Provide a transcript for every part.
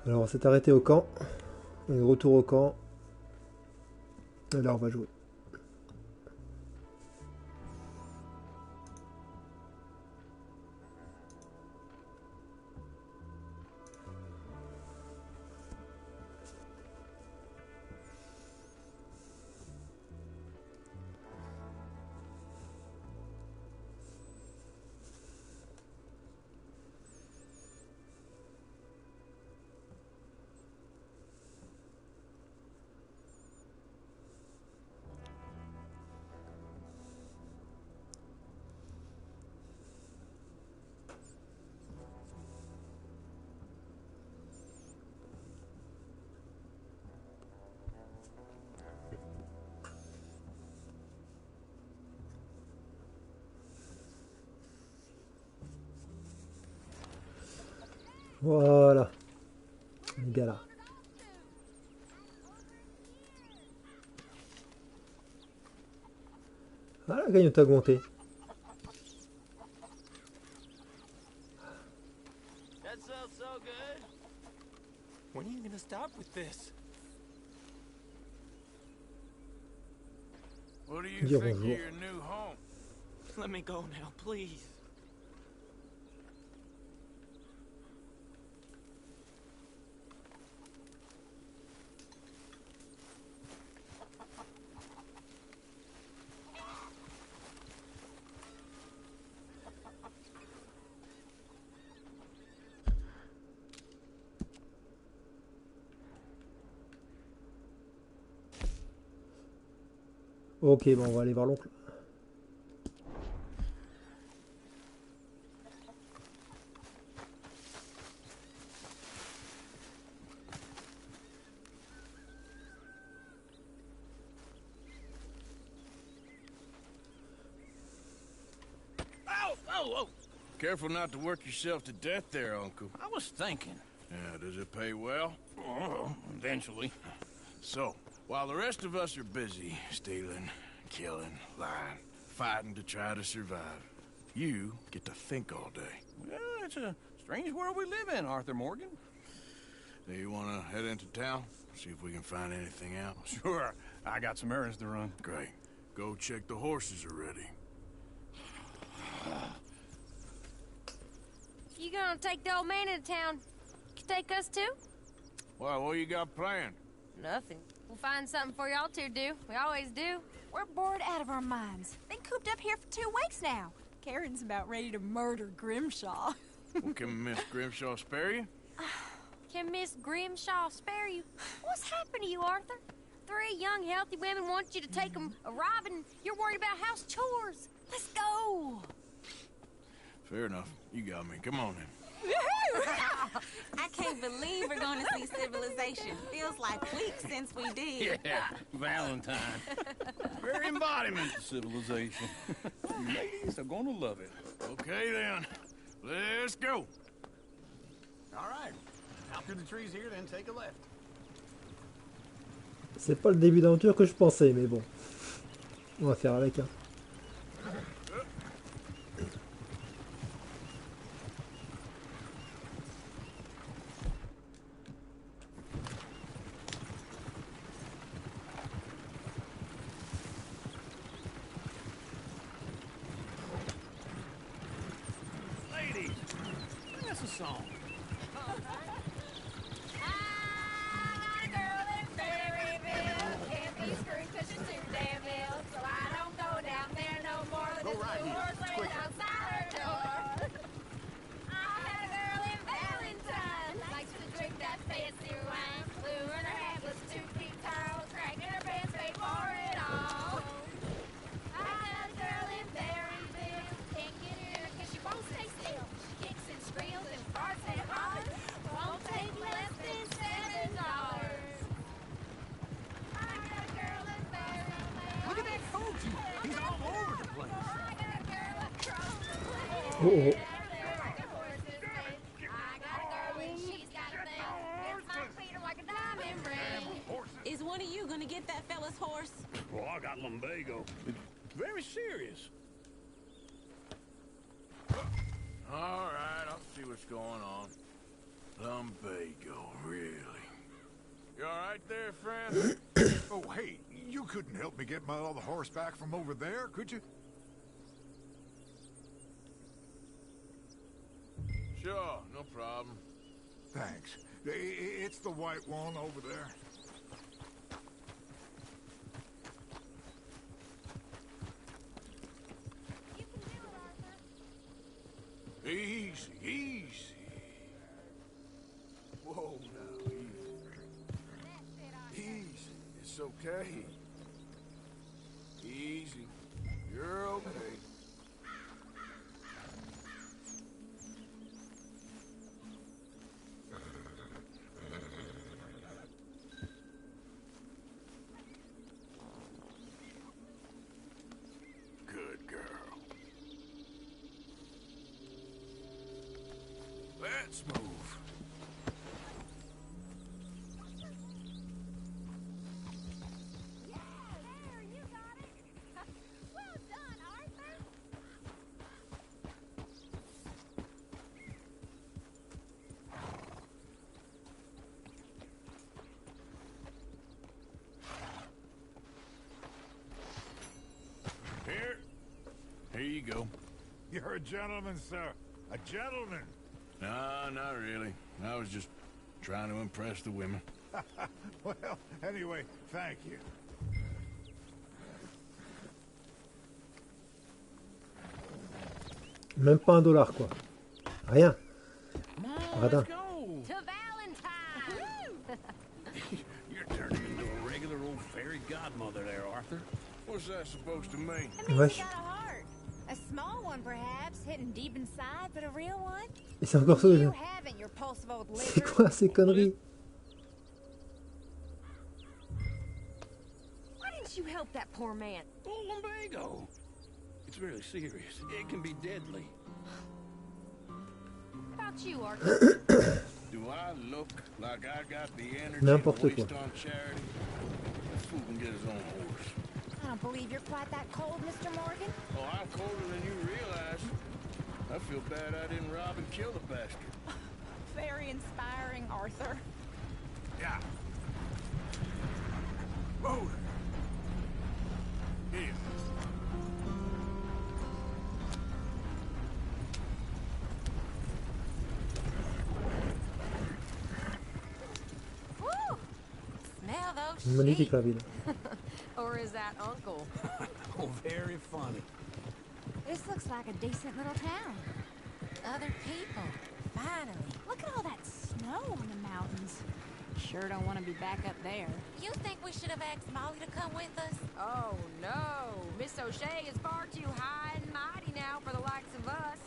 Alors on s'est arrêté au camp. On est de retour au camp. Et là on va jouer. Voilà. Les gars là. Ah la gagne t'a augmenté. That sounds so good. When are you gonna stop with this? What do you Dire think of bonjour. your new home? Let me go now, please. Ok, bon, on va aller voir l'oncle. Ow! Oh, oh! Careful not to work yourself to death there, Uncle. I was thinking. Yeah, does it pay well? Oh, eventually. So, while the rest of us are busy stealing, killing, lying, fighting to try to survive, you get to think all day. Well, it's a strange world we live in, Arthur Morgan. Do you want to head into town? See if we can find anything out? Sure, I got some errands to run. Great. Go check the horses are ready. You gonna take the old man into town? You take us too? Well, what you got planned? Nothing. We'll find something for y'all to do. We always do. We're bored out of our minds. Been cooped up here for 2 weeks now. Karen's about ready to murder Grimshaw. Well, can Miss Grimshaw spare you? Can Miss Grimshaw spare you? What's happened to you, Arthur? 3 young, healthy women want you to take them a robbing. You're worried about house chores. Let's go. Fair enough. You got me. Come on then. I can't believe we're going to see civilization. Feels like weeks since we did. Yeah, Valentine. Very embodiment of civilization. Ladies are gonna love it. Okay then. Let's go. All right. Out through the trees here, then take a left. C'est pas le début d'aventure que je pensais, mais bon. On va faire avec, hein. Ladies, sing us a song. Go right here. Quick. Outside her door. I had a girl in Valentine. Likes to drink that fancy wine. Blue in her head was 2 feet tall. Cracking her pants paid for it all. I had a girl in Berryville. Can't get her 'cause she won't stay still. She kicks and squeals and farts and hollers. Won't take less than $7. I got a girl in Berryville. Look at that coach. He's all over the place. Oh, oh. Is one of you going to get that fella's horse? Well, I got lumbago. It's very serious. All right, I'll see what's going on. As long lumbago, really. You all right there, friend? Oh, hey, you couldn't help me get my other horse back from over there, could you? Sure, no problem. Thanks. It's the white one over there. You can do it, Arthur. Easy, easy. Whoa, now, easy. That's it, Arthur. Easy. It's okay. Easy. You're okay. Good girl. Let's move. Yeah, there, you got it. Well done, Arthur. Here you go. You're a gentleman, sir. A gentleman. No, not really. I was just trying to impress the women. Well, anyway, thank you. Même pas $1 quoi. Rien. Come on, Radin. let's go. To Valentine. You're turning into a regular old fairy godmother there, Arthur. What's that supposed to mean? It means Wesh. you got a heart. A small one, perhaps, hidden deep inside, but a real one? Et c'est encore ça. You haven't, your pulse of old C'est lizard. quoi ces conneries? Why didn't you help that poor man? Oh, lumbago. It's really serious. It can be deadly. How about you, Arthur? Do I look like I got the energy N'importe to waste quoi. on charity? That fool can get his own horse. I don't believe you're quite that cold, Mr. Morgan. Oh, I'm colder than you realize. I feel bad I didn't rob and kill the bastard. Very inspiring, Arthur. Yeah. Whoa. Here. Woo! Smell those Magnifique sheep. la ville. Or is that Uncle? Oh, very funny. This looks like a decent little town. Other people. Finally. Look at all that snow on the mountains. Sure don't want to be back up there. You think we should have asked Molly to come with us? Oh, no. Miss O'Shea is far too high and mighty now for the likes of us.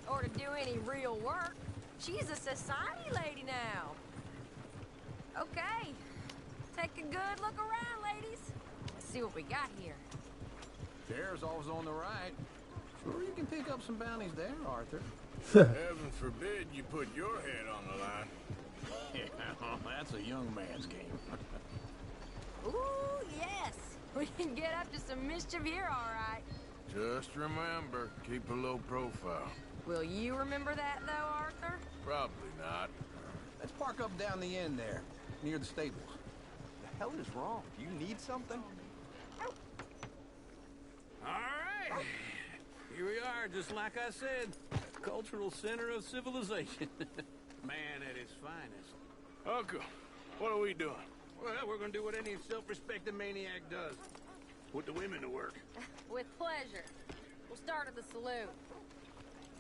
Or to do any real work. She's a society lady now. Okay. Take a good look around, ladies. Let's see what we got here. Chair's always on the right. Sure, you can pick up some bounties there, Arthur. Heaven forbid you put your head on the line. Yeah, that's a young man's game. Ooh, yes. We can get up to some mischief here, all right. Just remember, keep a low profile. Will you remember that, though, Arthur? Probably not. Let's park up down the end there, near the stables. The hell is wrong? Do you need something? All right. Here we are, just like I said. Cultural center of civilization. Man at his finest. Uncle, what are we doing? Well, we're gonna do what any self-respecting maniac does. Put the women to work. With pleasure. We'll start at the saloon.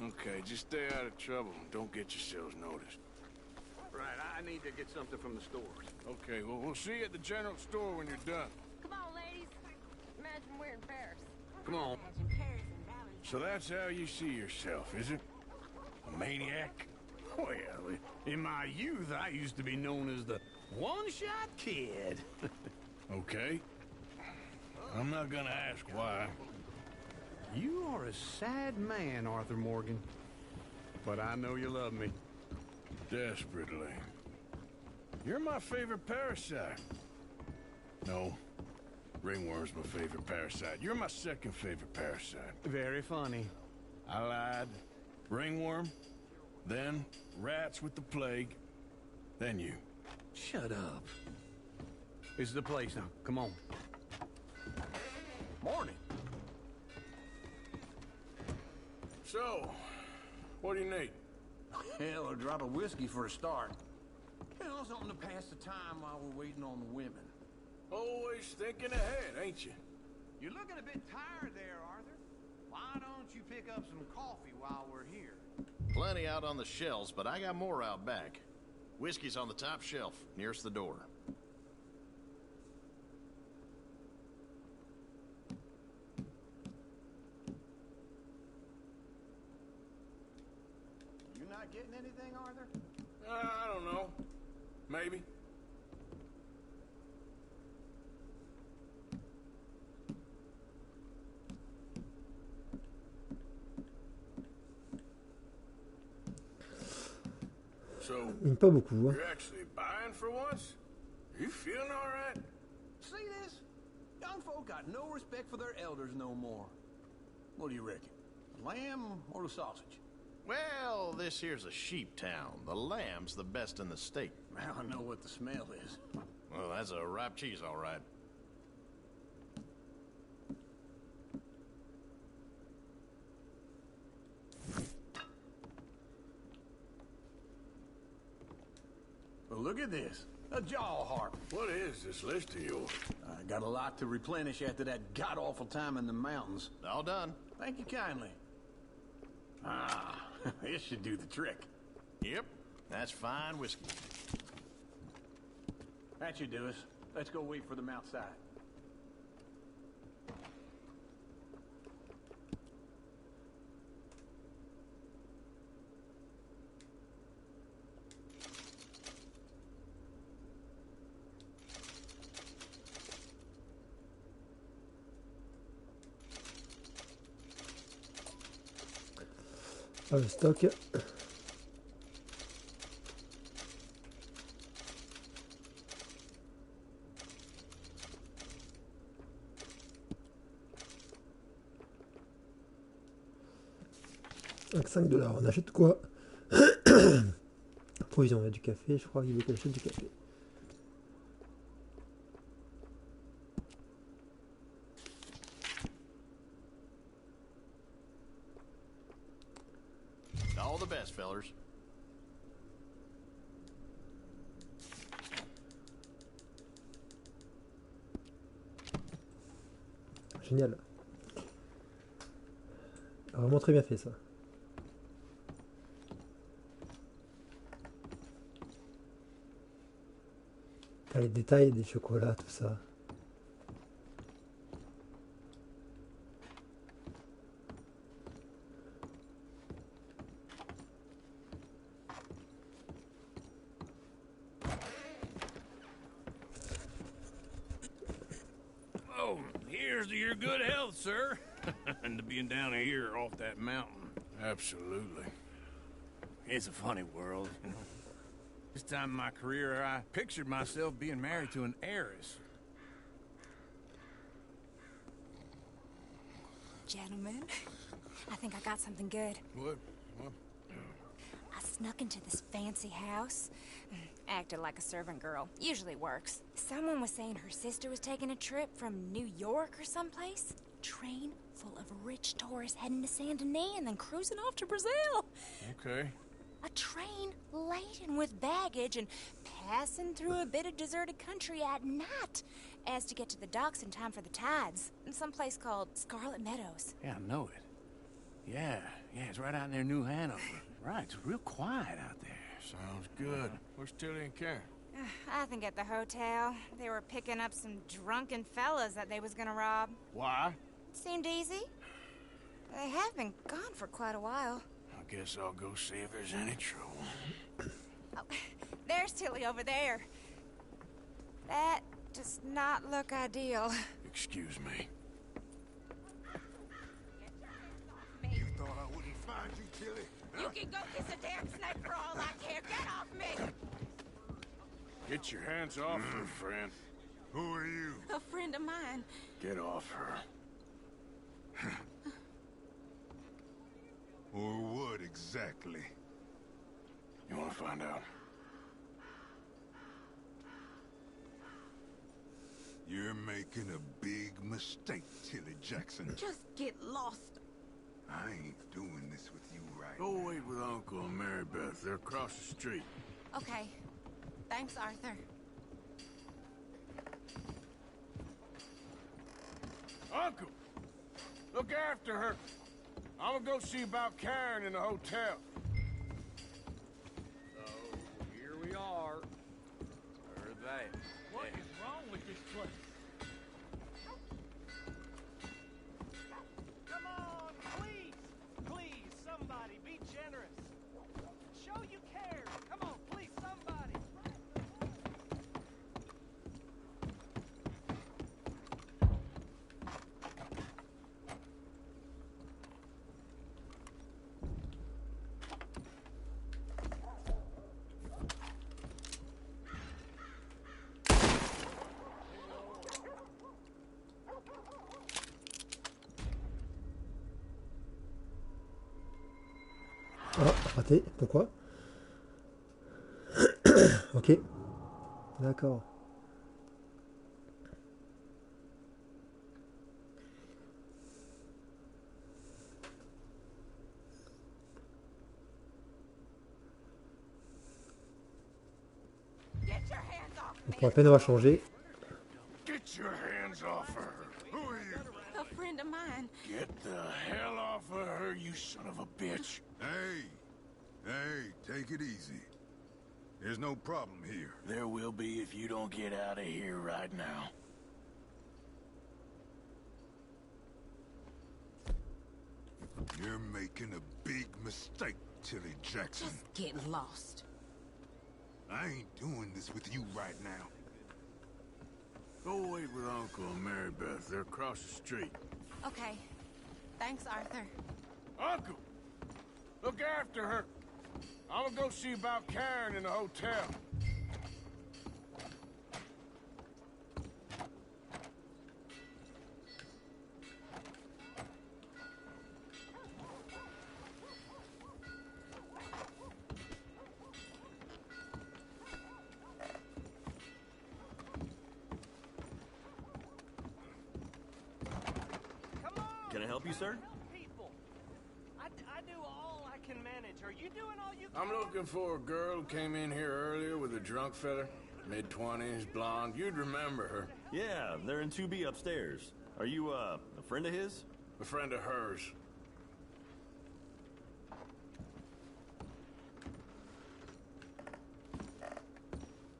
Okay, just stay out of trouble. Don't get yourselves noticed. Right, I need to get something from the stores. Okay, well, we'll see you at the general store when you're done. Come on, ladies. Imagine we're in Paris. Come on. Imagine Paris and Valentine. So that's how you see yourself, is it? A maniac? Well, in my youth, I used to be known as the one-shot kid. Okay. I'm not gonna ask why. You are a sad man, Arthur Morgan. But I know you love me. Desperately. You're my favorite parasite. No. Ringworm's my favorite parasite. You're my second favorite parasite. Very funny. I lied. Ringworm, then rats with the plague, then you. Shut up. This is the place now. Come on. Morning. So, what do you need? Hell, a drop of whiskey for a start. You know, something to pass the time while we're waiting on the women. Always thinking ahead, ain't you? You're looking a bit tired there, Arthur. Why don't you pick up some coffee while we're here? Plenty out on the shelves, but I got more out back. Whiskey's on the top shelf, nearest the door. You not getting anything, Arthur? I don't know. Maybe. So, Pas beaucoup. Hein. you're actually buying for once? You feeling all right? See this? Young folk got no respect for their elders no more. What do you reckon? The lamb or the sausage? Well, this here's a sheep town. The lamb's the best in the state. Now I know what the smell is. Well, that's a ripe cheese, all right. Well, look at this. A jaw harp. What is this list of yours? I got a lot to replenish after that god-awful time in the mountains. All done. Thank you kindly. Ah, this should do the trick. Yep, that's fine whiskey. That should do us. Let's go wait for them outside. Ah, le stock. Avec 5 $. On achète quoi? Provision, il y a du café, je crois qu'il veut qu'on achète du café. All the best, fellers. Génial. Vraiment très bien fait ça. Ah, les détails des chocolats, tout ça. Oh, here's to your good health, sir. And to being down here off that mountain. Absolutely. It's a funny world, you know. This time in my career, I pictured myself being married to an heiress. Gentlemen, I think I got something good. What? I snuck into this fancy house. Acted like a servant girl. Usually works. Someone was saying her sister was taking a trip from New York or someplace. Train full of rich tourists heading to Saint Denis and then cruising off to Brazil. Okay. A train laden with baggage and passing through a bit of deserted country at night as to get to the docks in time for the tides in some place called Scarlet Meadows. Yeah, I know it. Yeah, it's right out near New Hanover. Right, it's real quiet out there. Sounds good. Where's Tilly and Karen? I think at the hotel. They were picking up some drunken fellas that they was gonna rob. Why? Seemed easy. They have been gone for quite a while. I guess I'll go see if there's any trouble. Oh, there's Tilly over there. That does not look ideal. Excuse me. You thought I wouldn't find you, Tilly? You can go kiss a damn snake for all I care. Get off me! Get your hands off her, friend. Who are you? A friend of mine. Get off her. Or what exactly? You want to find out? You're making a big mistake, Tilly Jackson. Just get lost. I ain't doing this with you right Go now. wait with Uncle and Mary Beth. They're across the street. Okay. Thanks, Arthur. Uncle! Look after her. I'm gonna go see about Karen in the hotel. So, here we are. Or that. What is wrong with this place? Come on, please! Please, somebody, be generous. Show you care. Come on, please, somebody. Ah, raté. Pourquoi? Ok. D'accord. Get your hands off me. Donc la peine va changer. Get your hands off her. Who are you? A friend of mine. Get the hell off of her, you son of a bitch. Hey, take it easy. There's no problem here. There will be if you don't get out of here right now. You're making a big mistake, Tilly Jackson. Just get lost. I ain't doing this with you right now. Go wait with Uncle and Mary Beth. They're across the street. Okay. Thanks, Arthur. Uncle! Look after her. I'm gonna go see about Karen in the hotel. Come on! Can I help you, sir? People. I do all I can manage. Are you doing all you can? I'm looking for a girl who came in here earlier with a drunk fella. Mid-20s, blonde. You'd remember her. Yeah, they're in 2B upstairs. Are you, a friend of his? A friend of hers.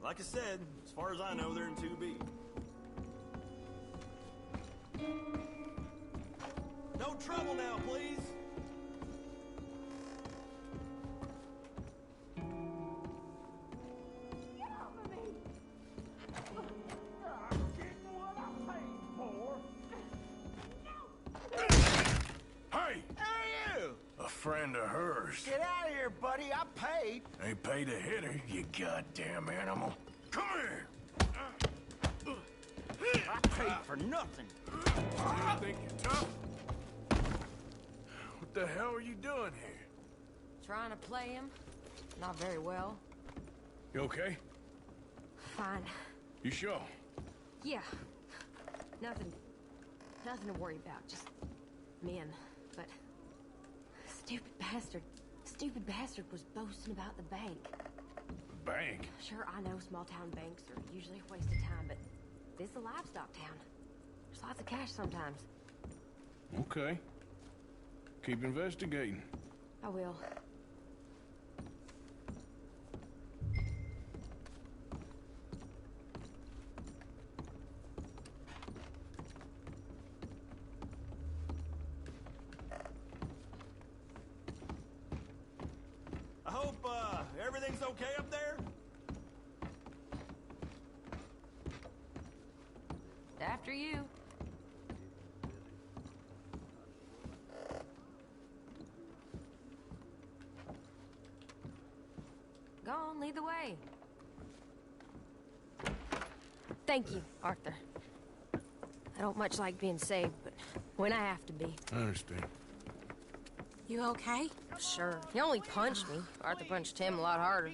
Like I said, as far as I know, they're in 2B. No trouble now, please. Hey! Hey, you! A friend of hers. Get out of here, buddy. I paid. Ain't paid to hit her, you goddamn animal. Come here! I paid for nothing. You think you're tough? What the hell are you doing here? Trying to play him? Not very well. You okay? Fine. You sure? Yeah. Nothing to worry about. Just men. But stupid bastard was boasting about the bank. Bank? Sure, I know small town banks are usually a waste of time, but this is a livestock town. There's lots of cash sometimes. Okay. Keep investigating. I will. I hope, everything's okay up there? After you. Go on, lead the way. Thank you, Arthur. I don't much like being saved, but when I have to be. I understand. You okay? Sure. He only punched me. Arthur punched him a lot harder.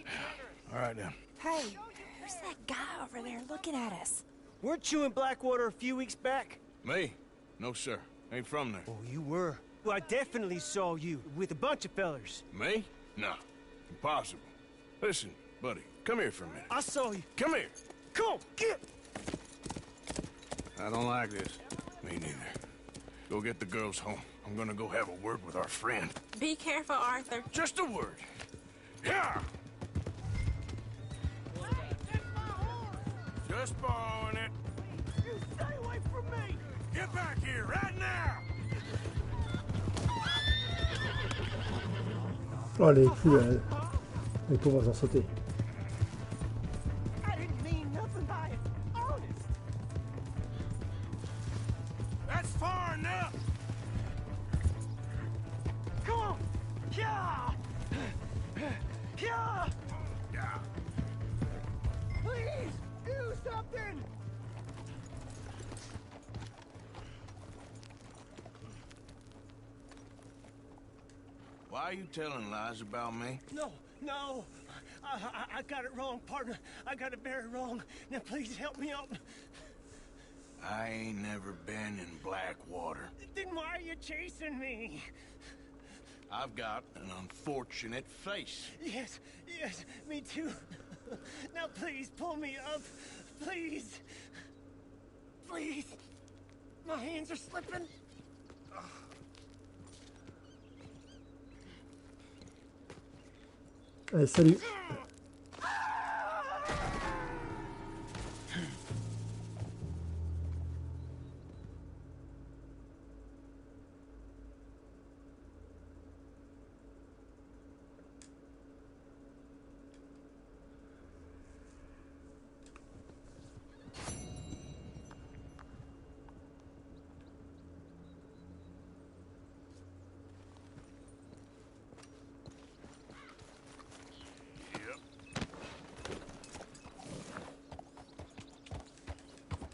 All right, then. Hey, who's that guy over there looking at us? Weren't you in Blackwater a few weeks back? Me? No, sir. Ain't from there. Oh, you were. Well, I definitely saw you with a bunch of fellers. Me? No. Impossible. Listen, buddy, come here for a minute. I saw you. Come here. Come on, get! I don't like this. Me neither. Go get the girls home. I'm gonna go have a word with our friend. Be careful, Arthur. Just a word. Yeah! Just borrowing it. You stay away from me! Get back here, right now! Oh, les coups, les pauvres ont sauté. I didn't mean nothing by it. Honest. That's far enough! Come on! Yeah! Yeah! Yeah. Please, do something! Why are you telling lies about me? No, no. I got it wrong, partner. I got it very wrong. Now, please help me out. I ain't never been in Blackwater. Then why are you chasing me? I've got an unfortunate face. Yes, yes, me too. Now, please, pull me up. Please. Please. My hands are slipping. Allez, salut.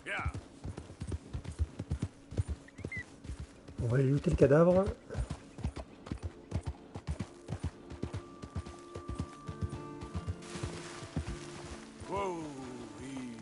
Yeah. On va aller looter le cadavre. Whoa, easy.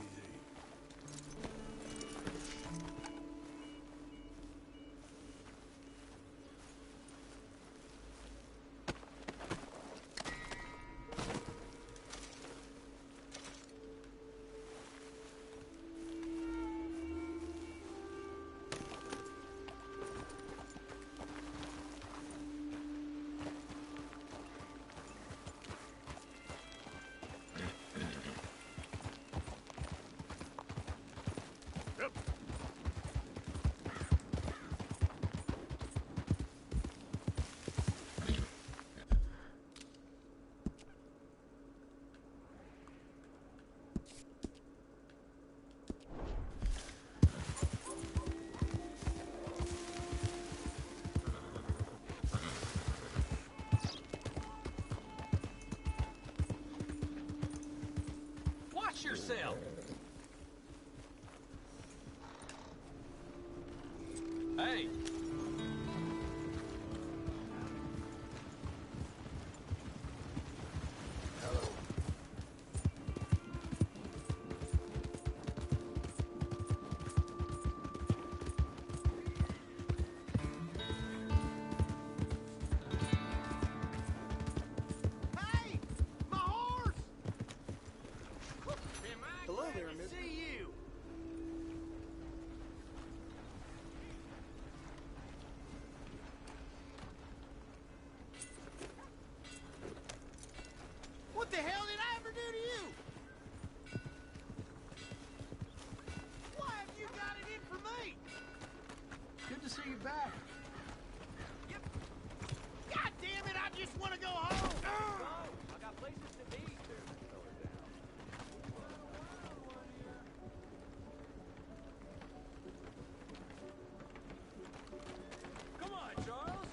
Watch yourself. Hey. Hey! My horse! Hello there, Glad to miss. see you! What the hell did I ever do to you? Why have you got it in for me? Good to see you back. Yep. God damn it, I just want to go home! I got places to be. Come on, Charles.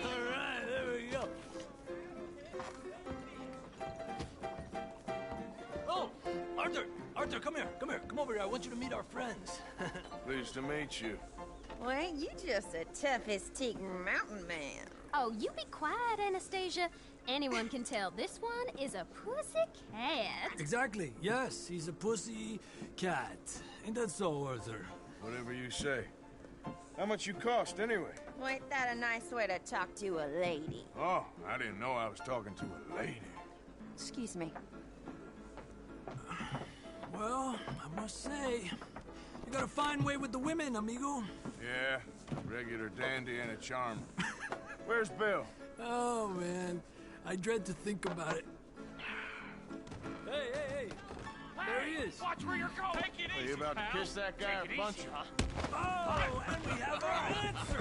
All right, there we go. Oh, Arthur! Arthur, come here. Come here. Come over here. I want you to meet our friends. Pleased to meet you. Well, ain't you just a tough as teak mountain man? Oh, you be quiet, Anastasia. anyone can tell, this one is a pussy cat. Exactly. Yes, he's a pussy cat. Ain't that so, Arthur? Whatever you say. How much you cost, anyway? Ain't that a nice way to talk to a lady? Oh, I didn't know I was talking to a lady. Excuse me. Well, I must say, you got a fine way with the women, amigo. Yeah, regular dandy and a charm. Where's Bill? Oh, man. I dread to think about it. Hey! There he is. Watch where you're going. Take it Are easy, you about to pal. kiss that guy Take or it punch easy, him? huh? Oh, and we have our answer.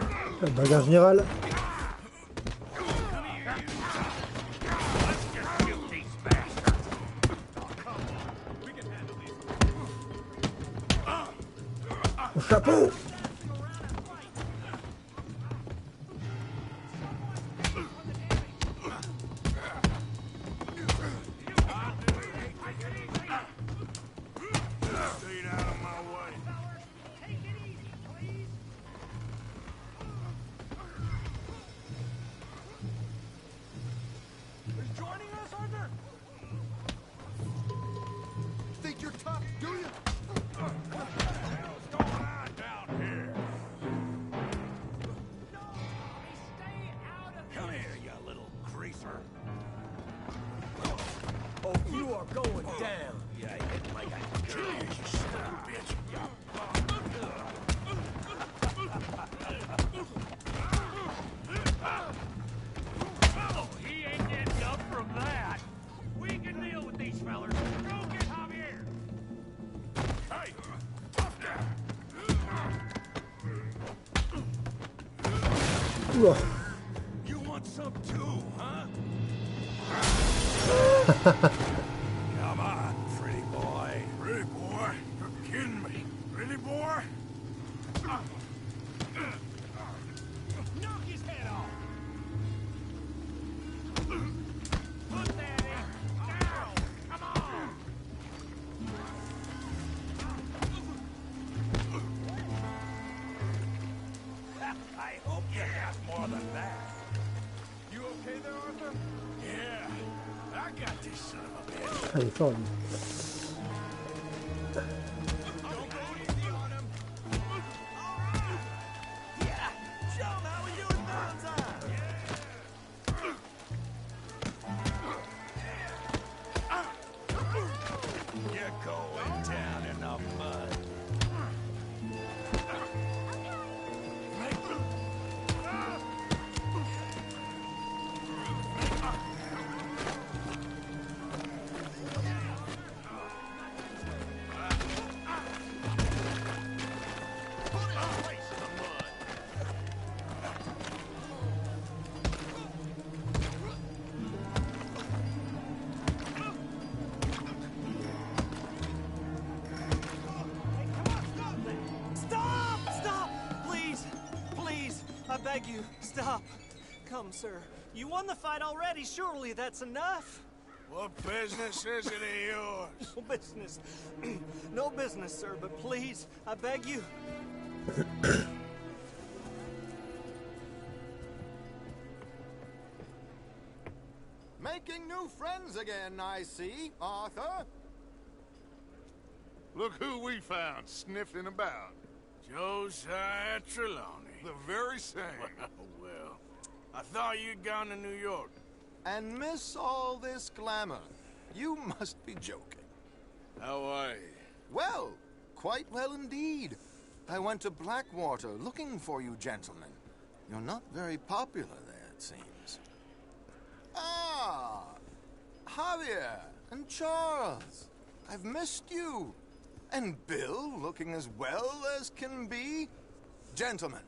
Bagarre générale. Come here, you. Let's just shoot these bastards. We can handle these. Au chapeau. Stay out of my way. Take it easy, please. He's joining us, Arthur? Think you're tough, do you? What the hell's going on down here? Stay out of Come here, you little greaser. Oh, you are going down. Yeah, hit like a tree, you son of a bitch. Oh, he ain't getting up from that. We can deal with these fellers. Go get Javier. Hey, tough guy. Oula. You want some too, huh? Come on, pretty boy. Pretty boy? You're kidding me. Pretty boy? Knock his head off. Put that in. Now. Come on. I hope you have more than that. You okay there, Arthur? Yeah. I got this son of a bitch. Ah, il est fort, lui. Don't go easy on him. Yeah, show him how we do it downtown. You're going down in the mud. Stop! Please, I beg you, stop. Come, sir. You won the fight already. Surely that's enough. What business is it of yours? No business. No business, sir, but please, I beg you. Making new friends again, I see, Arthur. Look who we found sniffing about. Josiah Trelawney. The very same. Well, I thought you'd gone to New York. And miss all this glamour. You must be joking. How are you? Well, quite well indeed. I went to Blackwater looking for you gentlemen. You're not very popular there, it seems. Ah, Javier and Charles. I've missed you. And Bill looking as well as can be. Gentlemen,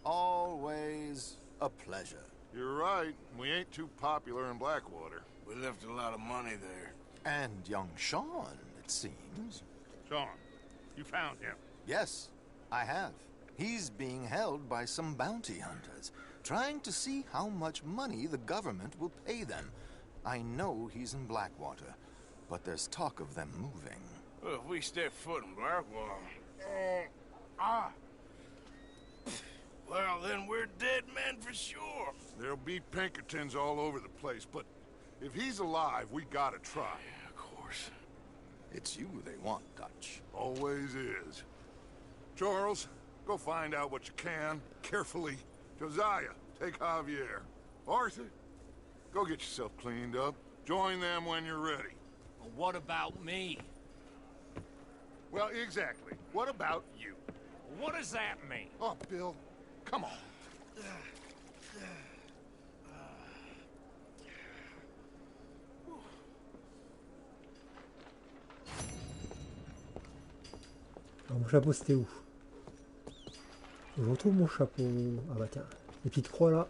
always a pleasure. You're right. We ain't too popular in Blackwater. We left a lot of money there. And young Sean, it seems. Sean, you found him. Yes, I have. He's being held by some bounty hunters, trying to see how much money the government will pay them. I know he's in Blackwater, but there's talk of them moving. Well, if we step foot in Blackwater... Well, then we're dead men for sure. There'll be Pinkertons all over the place, but if he's alive, we gotta try. Yeah, of course. It's you they want, Dutch. Always is. Charles, go find out what you can, carefully. Josiah, take Javier. Arthur, go get yourself cleaned up. Join them when you're ready. Well, what about me? Well, exactly. What about you? What does that mean? Oh, Bill, come on. Alors, mon chapeau, c'était où? Je retrouve mon chapeau. Ah bah tiens, les petites croix là.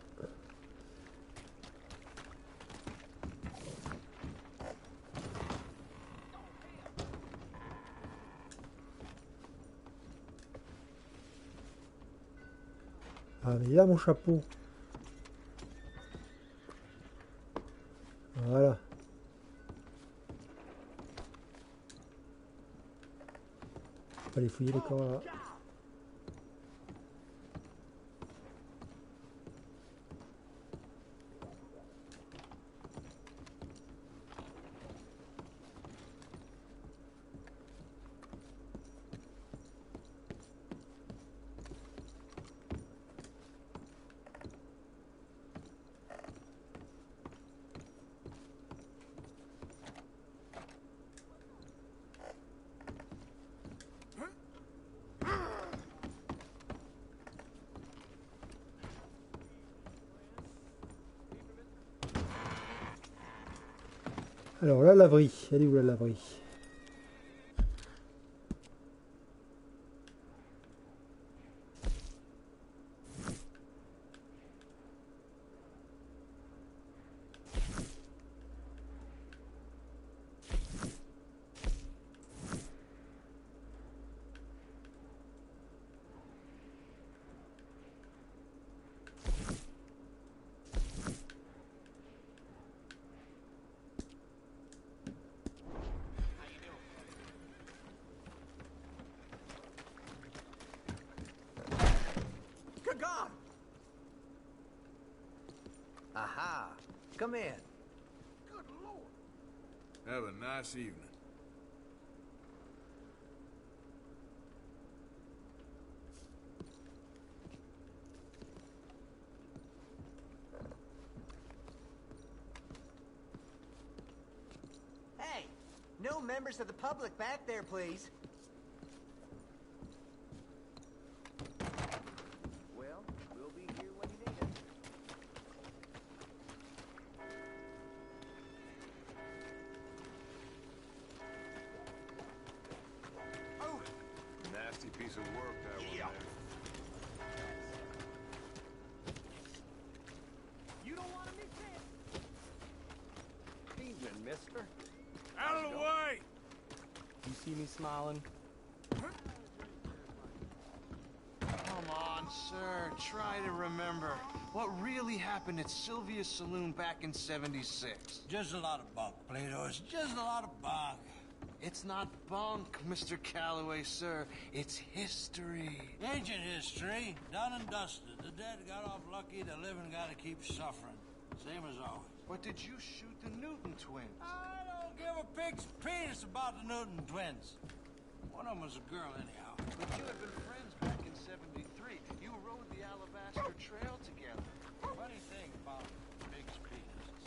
Ah mais là mon chapeau. Voilà. On va aller fouiller les corps là. Alors la laverie, elle est où la laverie? Aha! Come in. Good Lord. Have a nice evening. Hey, no members of the public back there, please. Well, we'll be here when you need us. Oh! Nasty piece of work, that one there. You don't want to miss it. Evening, mister. Out of the way! You see me smiling? Come on, sir. Try to remember what really happened at Sylvia's Saloon back in '76. Just a lot of bunk, Plato. It's just a lot of bunk. It's not bunk, Mr. Calloway, sir. It's history. Ancient history, done and dusted. The dead got off lucky, the living gotta keep suffering. Same as always. But did you shoot the Newton twins? I don't give a pig's penis about the Newton twins. One of them was a girl, anyhow. But you had been friends back in '73. You rode the Alabaster Trail together. Funny thing about pig's penises.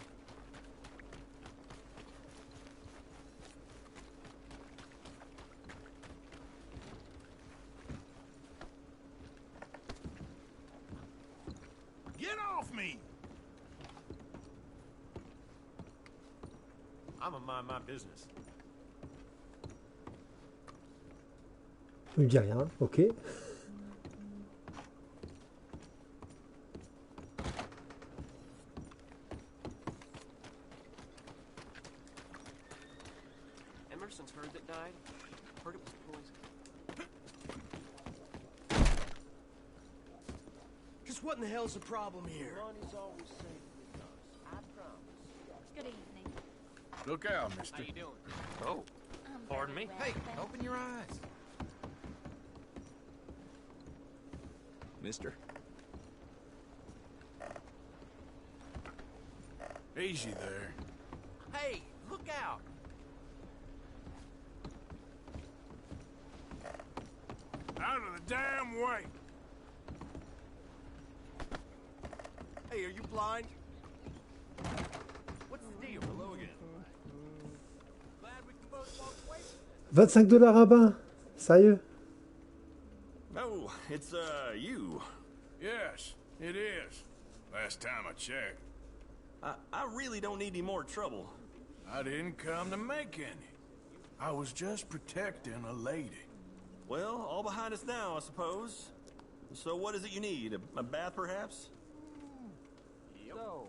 Get off me! I'm gonna mind my business. Il me dit rien, ok. Emerson's herd that died. Heard it was poison. Just what in the hell's the problem here? Money's always safe with us. I promise. Good evening. Look out, mister. How you doing? Oh, pardon me. Hey, open your eyes. Mister. Easy there. Hey, look out! Out of the damn way! Hey, are you blind? What's the deal? Hello again. Glad we can both walk away. $25 à bain. Sérieux? Oh, it's, you. Yes, it is. Last time I checked. I really don't need any more trouble. I didn't come to make any. I was just protecting a lady. Well, all behind us now, I suppose. So what is it you need? A bath, perhaps? So,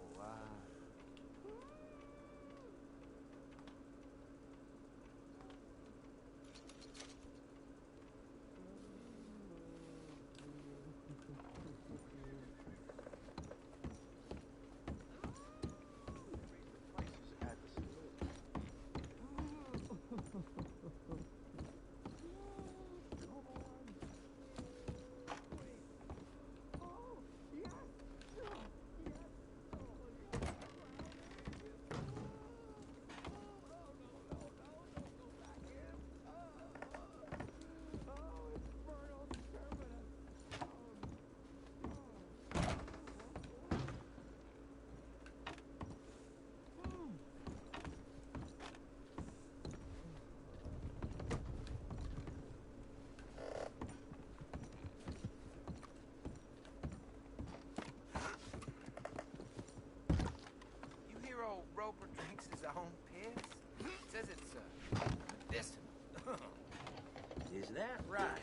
Roper drinks his own piss? Says it's, medicinal. Is that right?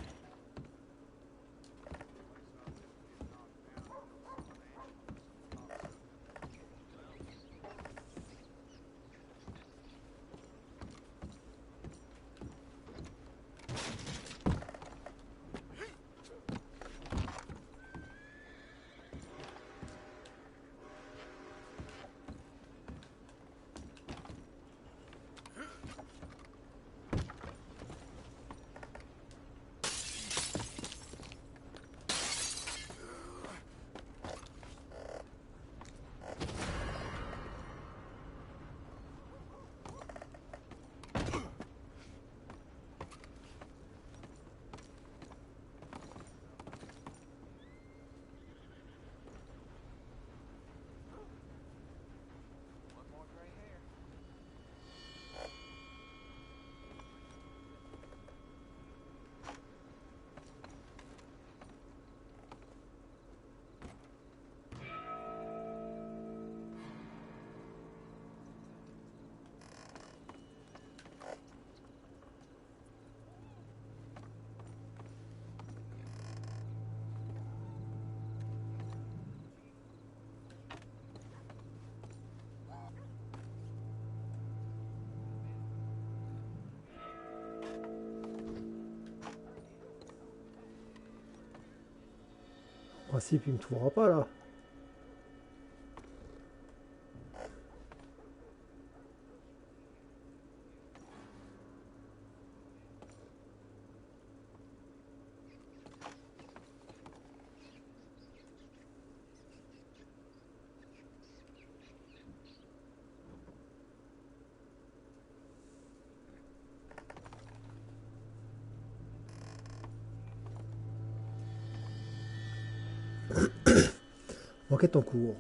En principe, il me trouvera pas là. Enquête en cours.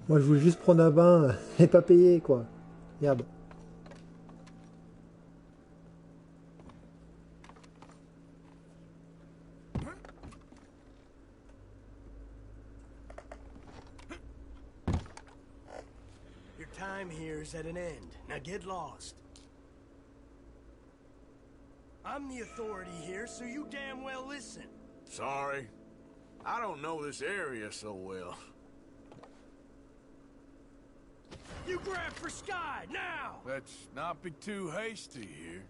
Moi je voulais juste prendre un bain et pas payer quoi. Merde. Your time here is at an end. Now get lost. I'm the authority here, so you damn well listen. Sorry. I don't know this area so well. You grab for Sky, now! Let's not be too hasty here.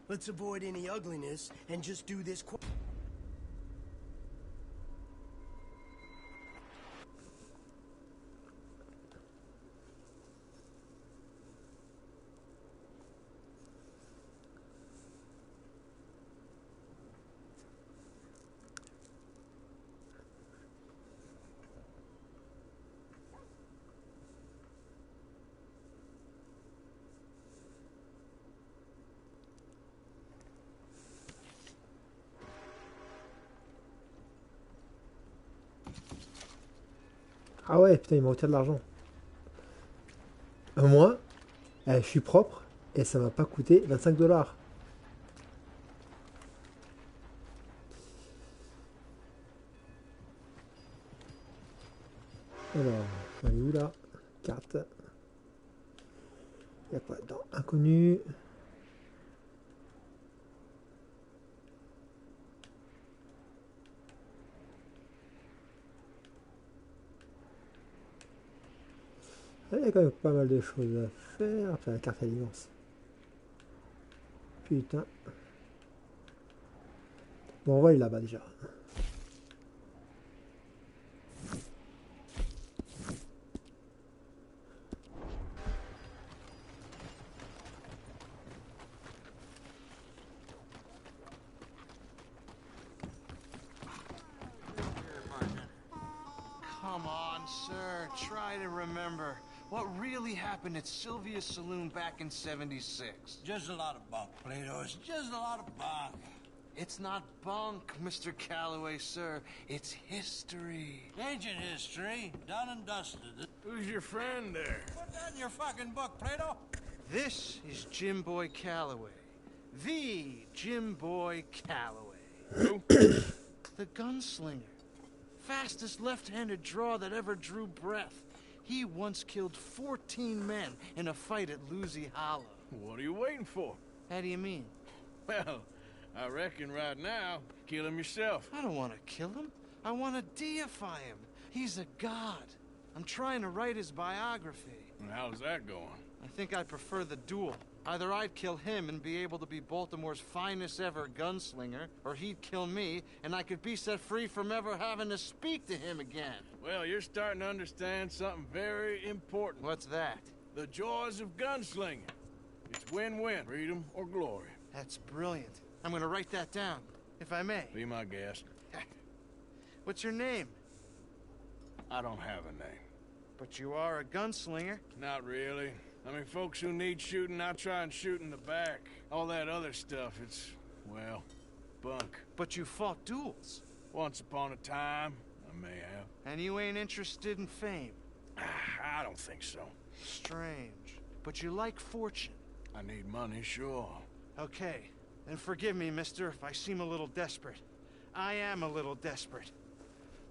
Let's avoid any ugliness and just do this quick. Ah ouais, putain, il m'a retiré de l'argent. Moi, je suis propre et ça m'a pas coûté 25 $. Alors, on est où là? Carte. Il y a quoi dedans? Inconnu. Il y a quand même pas mal de choses à faire. Enfin, la carte elle est immense. Putain. Bon, on va aller là-bas déjà. Come on, sir. Try to remember. What really happened at Sylvia's Saloon back in 76? Just a lot of bunk, Plato. It's just a lot of bunk. It's not bunk, Mr. Calloway, sir. It's history. Ancient history, done and dusted. Who's your friend there? Put that in your fucking book, Plato. This is Jim Boy Calloway. The Jim Boy Calloway. Who? The gunslinger. Fastest left-handed draw that ever drew breath. He once killed 14 men in a fight at Lucy Hollow. What are you waiting for? How do you mean? Well, I reckon right now, kill him yourself. I don't want to kill him. I want to deify him. He's a god. I'm trying to write his biography. And how's that going? I think I prefer the duel. Either I'd kill him and be able to be Baltimore's finest ever gunslinger, or he'd kill me, and I could be set free from ever having to speak to him again. Well, you're starting to understand something very important. What's that? The joys of gunslinging. It's win-win, freedom or glory. That's brilliant. I'm gonna write that down, if I may. Be my guest. What's your name? I don't have a name. But you are a gunslinger. Not really. I mean, folks who need shooting, I try and shoot in the back. All that other stuff, it's, well, bunk. But you fought duels. Once upon a time, I may have. And you ain't interested in fame. I don't think so. Strange. But you like fortune. I need money, sure. Okay. Then forgive me, mister, if I seem a little desperate. I am a little desperate.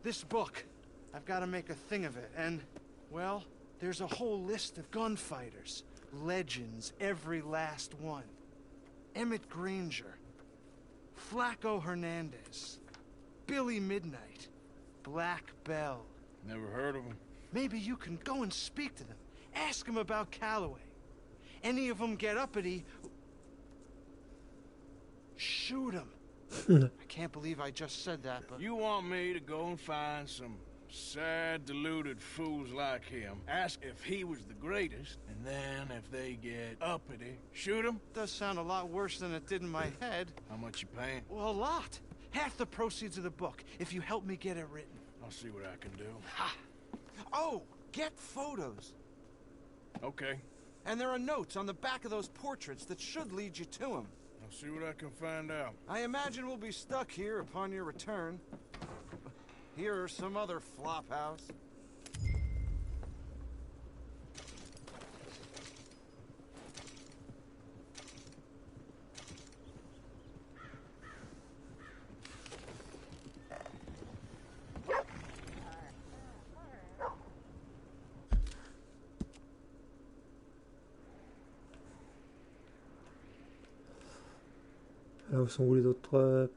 This book, I've got to make a thing of it, and, well, there's a whole list of gunfighters. Legends, every last one. Emmett Granger. Flaco Hernandez. Billy Midnight. Black Bell. Never heard of them. Maybe you can go and speak to them. Ask them about Calloway. Any of them get uppity, shoot them. I can't believe I just said that, but... You want me to go and find some sad, deluded fools like him, ask if he was the greatest, and then if they get uppity, shoot him? Does sound a lot worse than it did in my head. How much you paying? Well, a lot. Half the proceeds of the book, if you help me get it written. I'll see what I can do. Ha! Oh, get photos. Okay. And there are notes on the back of those portraits that should lead you to him. I'll see what I can find out. I imagine we'll be stuck here upon your return. Here are some other flophouse. Là où sont où les autres?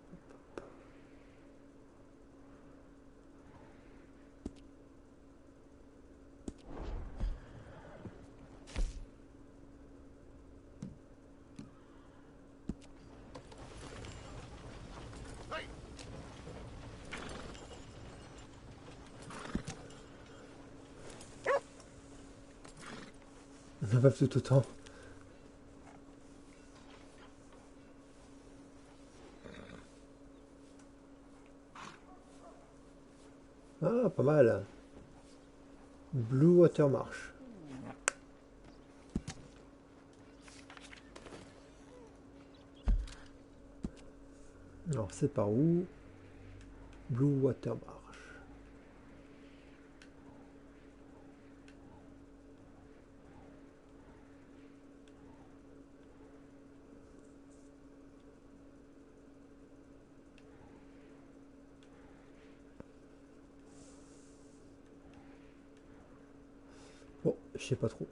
On n'a pas tout autant. Ah, pas mal. Blue Water Marsh. Alors, c'est par où? Blue Water Marsh. Bon, je sais pas trop.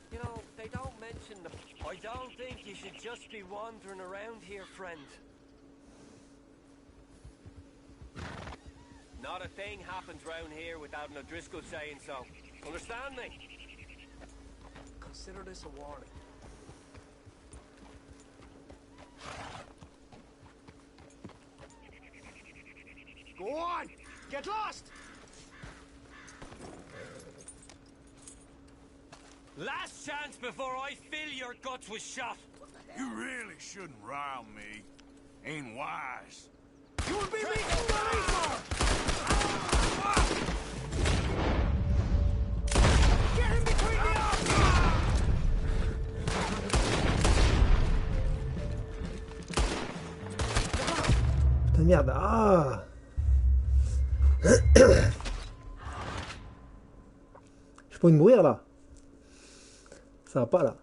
You know, they don't mention the... I don't think you should just be wandering around here, friend. Not a thing happens round here without an O'Driscoll saying so. Understand me? Consider this a warning. Go on! Get lost! Last chance before I fill your guts with shot. You really shouldn't rile me. Ain't wise. You'll be meeting the laser! Get in between the arms! Putain merde, ah! J'ai pas envie de mourir là. Ça va pas là.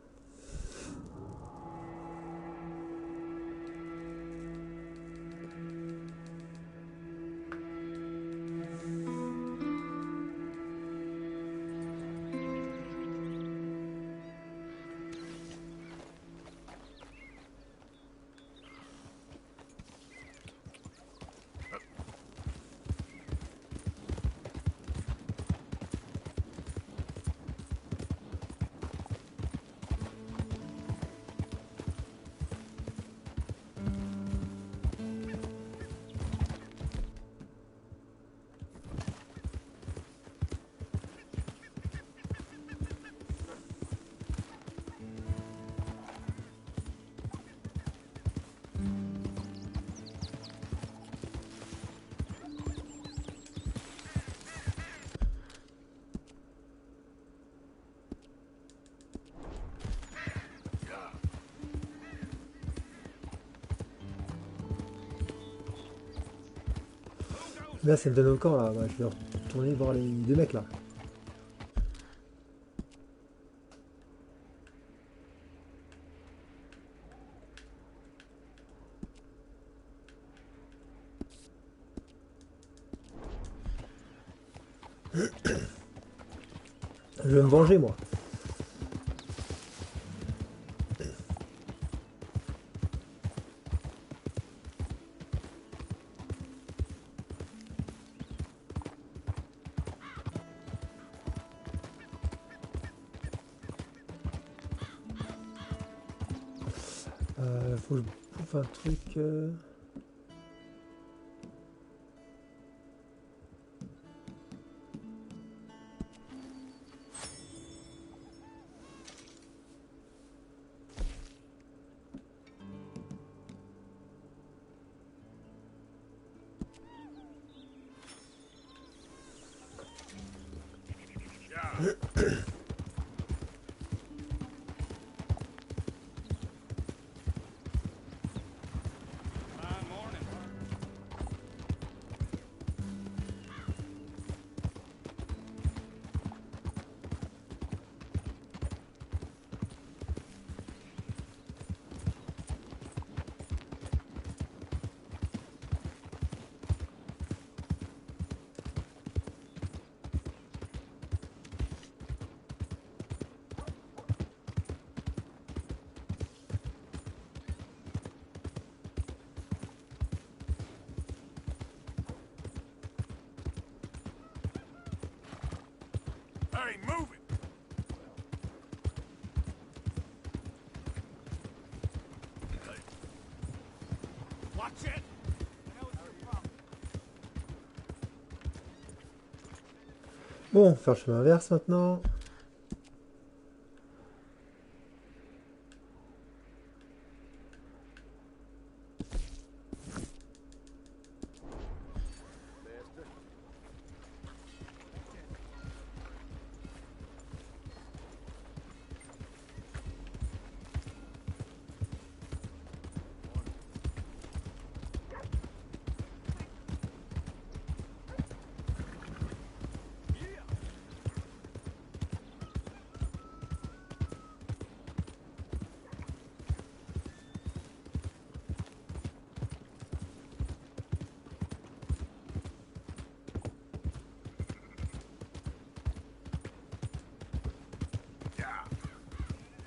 Là, c'est le donne au camp, là. Bah, je vais retourner voir les deux mecs, là. Je vais me venger, moi. Faut que je bouffe un truc. Hey, move it! Watch it! Bon, on va faire le chemin inverse maintenant.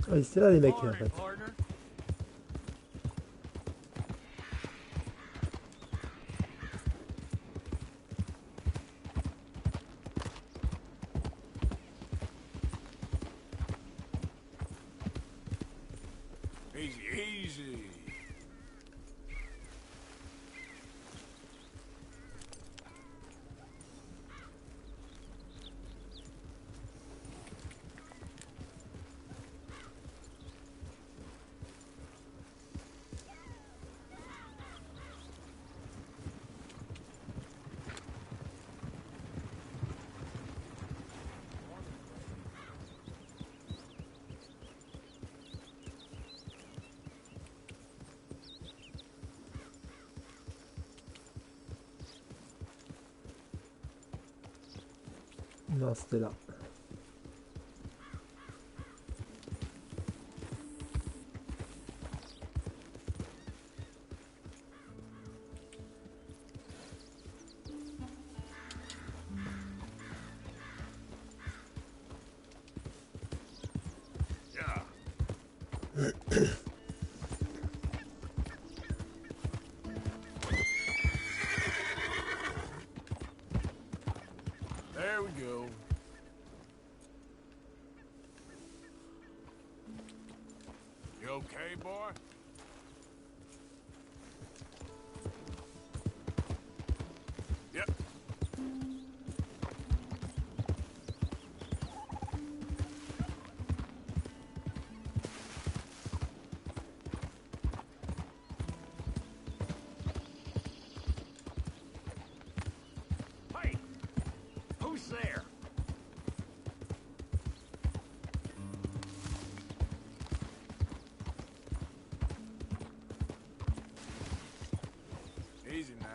Ah, ils étaient là les mecs en fait. Easy, easy. Non, c'était là. There we go. You okay, boy? Yep. Hey! Who's there? Easy now.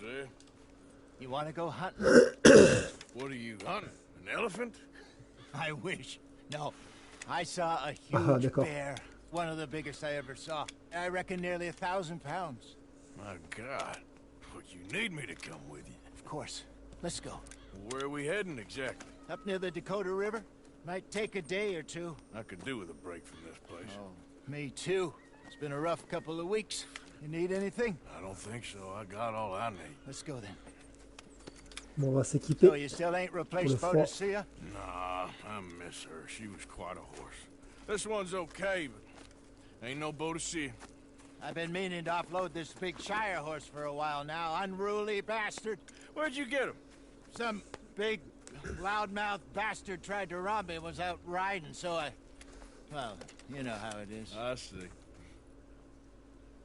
eh? You want to go hunting? What are you hunting? An elephant? I wish. No. I saw a Ah, huge d'accord. bear. One of the biggest I ever saw. I reckon nearly 1,000 pounds. My God. But you need me to come with you. Of course. Let's go. Where are we heading exactly? Up near the Dakota River. Might take a day or two. I could do with a break from this place. Oh, me too. It's been a rough couple of weeks. You need anything? I don't think so. I got all I need. Let's go then. Bon, on va s'équiper. So you still ain't replaced Pour le froid. Boadicea? Nah, I miss her. She was quite a horse. This one's okay, but ain't no Boadicea. I've been meaning to offload this big Shire horse for a while now. Unruly bastard. Where'd you get him? Some big, loudmouth bastard tried to rob me and was out riding, so I... Well, you know how it is. I see.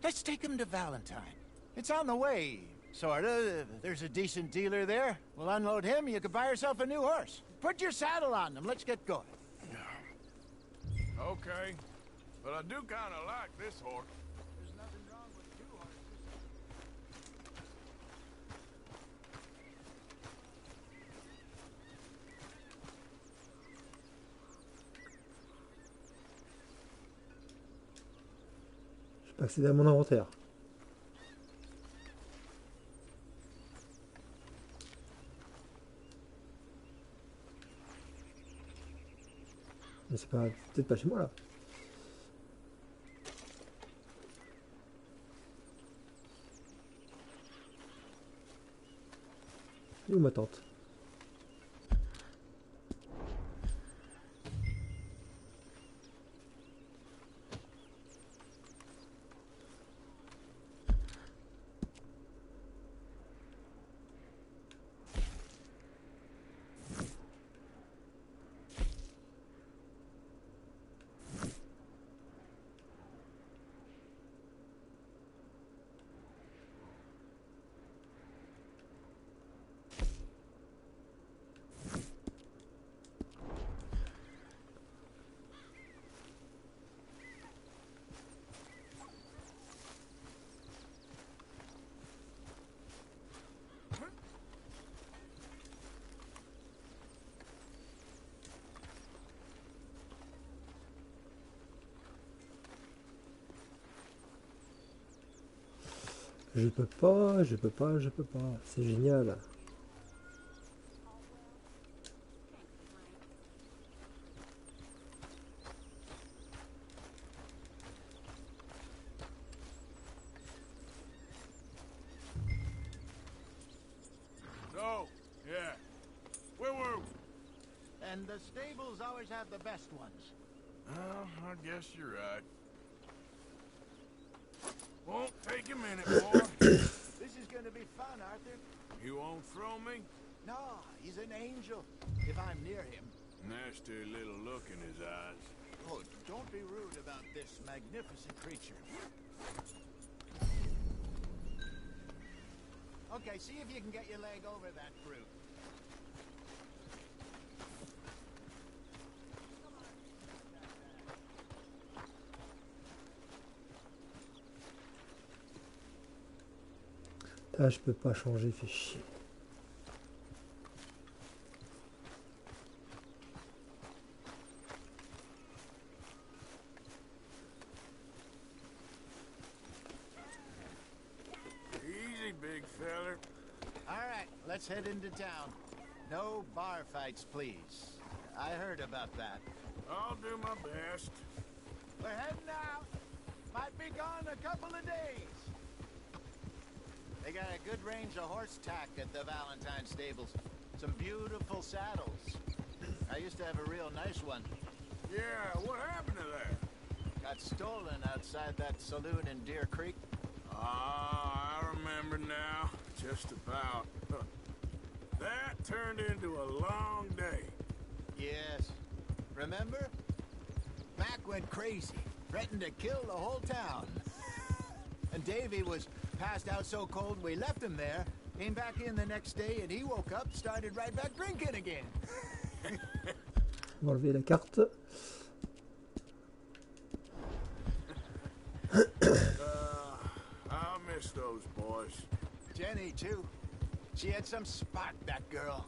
Let's take him to Valentine. It's on the way, sorta. If there's a decent dealer there, we'll unload him, you can buy yourself a new horse. Put your saddle on him, let's get going. Okay. But I do kind of like this horse. There's nothing wrong with two horses. Je peux accéder à mon inventaire. Mais c'est pas... peut-être pas chez moi là. Et où ma tante? Je peux pas, je peux pas, je peux pas. C'est génial. So, yeah. Where were we? And the stables always have the best ones. Oh, I guess you're right. Won't take a minute, boy. This is gonna be fun, Arthur. You won't throw me? No, he's an angel. If I'm near him. Nasty little look in his eyes. Oh, don't be rude about this magnificent creature. Okay, see if you can get your leg over that brute. Ah, je peux pas changer, fait chier. Easy, big feller. All right, let's head into town. No bar fights, please. I heard about that. I'll do my best. We're heading out. Might be gone a couple of days. They got a good range of horse tack at the Valentine stables. Some beautiful saddles. I used to have a real nice one. Yeah, what happened to that? Got stolen outside that saloon in Deer Creek. Ah, I remember now. Just about. That turned into a long day. Yes. Remember? Mac went crazy. Threatened to kill the whole town. And Davy was passed out so cold we left him there. Came back in the next day and he woke up, started right back drinking again. On va enlever la carte. I'll miss those boys. Jenny, too. She had some spot, that girl.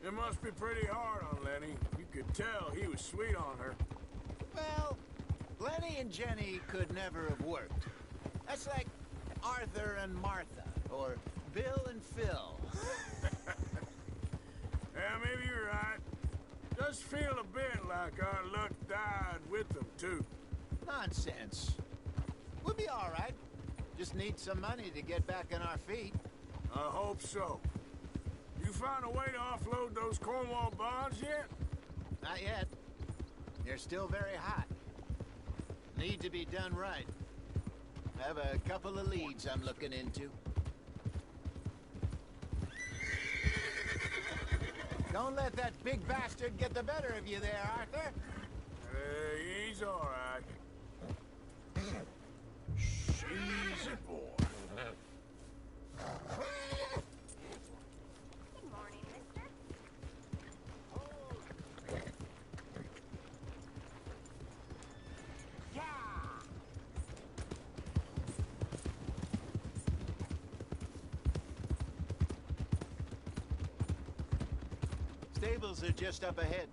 It must be pretty hard on Lenny. You could tell he was sweet on her. Well, Lenny and Jenny could never have worked. That's like Arthur and Martha, or Bill and Phil. Yeah, maybe you're right. Does feel a bit like our luck died with them, too. Nonsense. We'll be all right. Just need some money to get back on our feet. I hope so. You found a way to offload those Cornwall bonds yet? Not yet. They're still very hot. Need to be done right. I have a couple of leads I'm looking into. Don't let that big bastard get the better of you there, Arthur. He's all right. Easy, boy. Good morning, mister. Stables are just up ahead.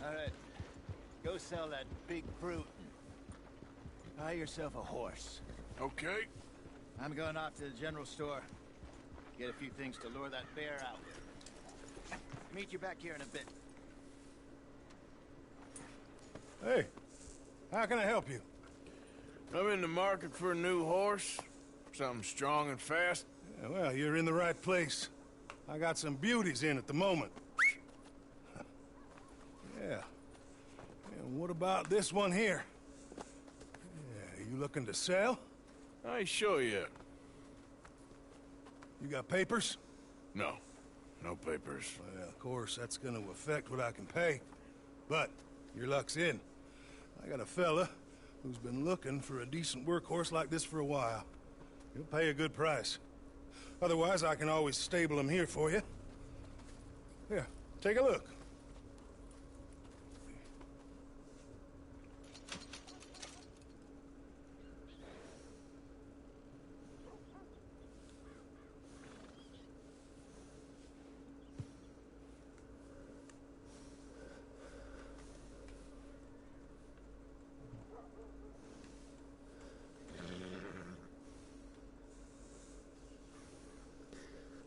All right. Go sell that big brute. Buy yourself a horse. Okay. I'm going off to the general store. Get a few things to lure that bear out with. Meet you back here in a bit. Hey, how can I help you? I'm in the market for a new horse. Something strong and fast. Yeah, well, you're in the right place. I got some beauties in at the moment. Yeah. And what about this one here? Yeah, you looking to sell? I ain't sure yet. You got papers? No. No papers. Well, of course, that's gonna affect what I can pay. But your luck's in. I got a fella who's been looking for a decent workhorse like this for a while. He'll pay a good price. Otherwise, I can always stable him here for you. Here, take a look.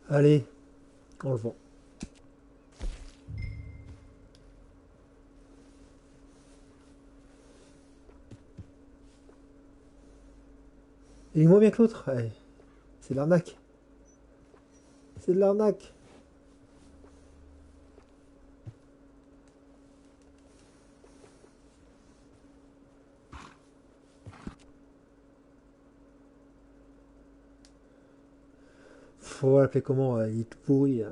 Allez, on le vend. Il est moins bien que l'autre. Ouais. C'est de l'arnaque. C'est de l'arnaque. Faut l'appeler comment, il est tout pourri.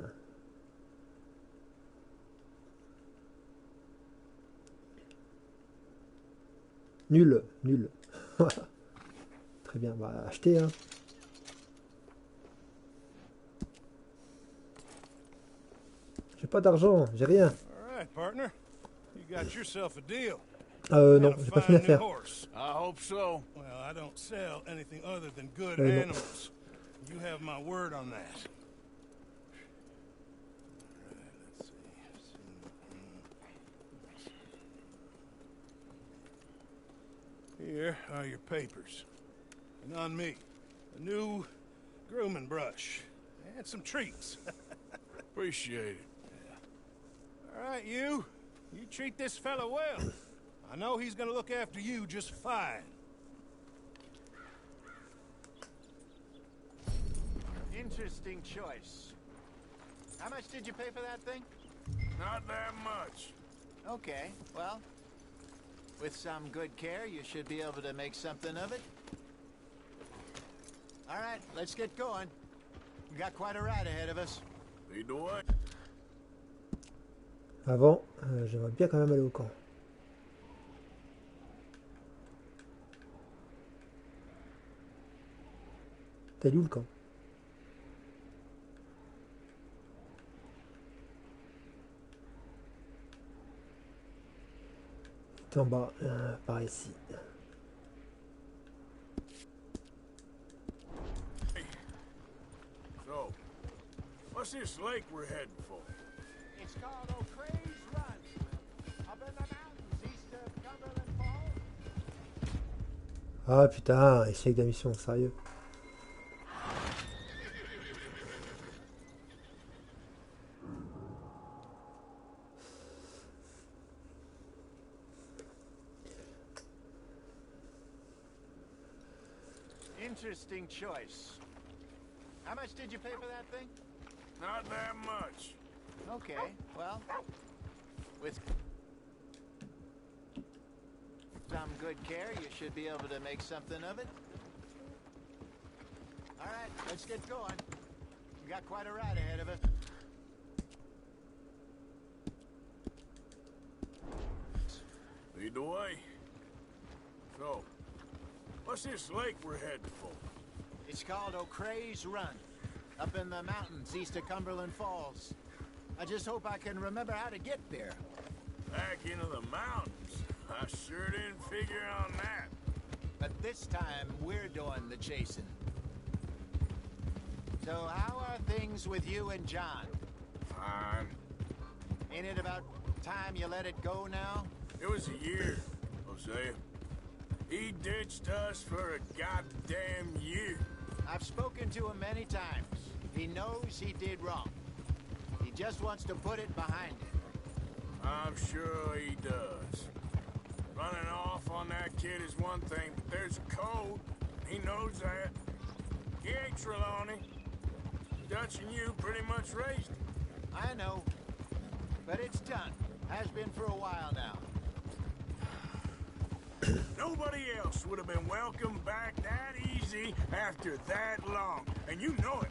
Nul, nul. Très bien, bah acheter hein. J'ai pas d'argent, j'ai rien. Alright, partner. You got yourself a deal. Non, j'ai pas fini l'affaire. I hope so. Well, I don't sell anything other than good non. animals. You have my word on that. Let's see. Here are your papers. And on me, a new grooming brush. And some treats. Appreciate it. Yeah. All right, you treat this fella well. I know he's gonna look after you just fine. Interesting choice. How much did you pay for that thing? Not that much. Okay, well, with some good care, you should be able to make something of it. All right, let's get going. We got quite a ride ahead of us. Lead the way. Avant, j'aimerais bien quand même aller au camp. T'as où le camp? C'est en bas, par ici. What's this lake we're heading for? It's called O'Creagh's Run. Up in the mountains east of Cumberland Falls. Ah putain, échec de la mission, sérieux. Interesting choice. How much did you pay for that thing? Not that much. Okay, well, with some good care, you should be able to make something of it. All right, let's get going. We got quite a ride ahead of us. Lead the way. So, what's this lake we're heading for? It's called O'Creagh's Run, up in the mountains east of Cumberland Falls. I just hope I can remember how to get there. Back into the mountains? I sure didn't figure on that. But this time, we're doing the chasing. So how are things with you and John? Fine. Ain't it about time you let it go now? It was a year, Hosea. He ditched us for a goddamn year. I've spoken to him many times. He knows he did wrong. He just wants to put it behind him. I'm sure he does. Running off on that kid is one thing, but there's a code. He knows that. He ain't Trelawney. Dutch and you pretty much raised him. I know. But it's done. Has been for a while now. Nobody else would have been welcomed back that easy after that long. And you know it.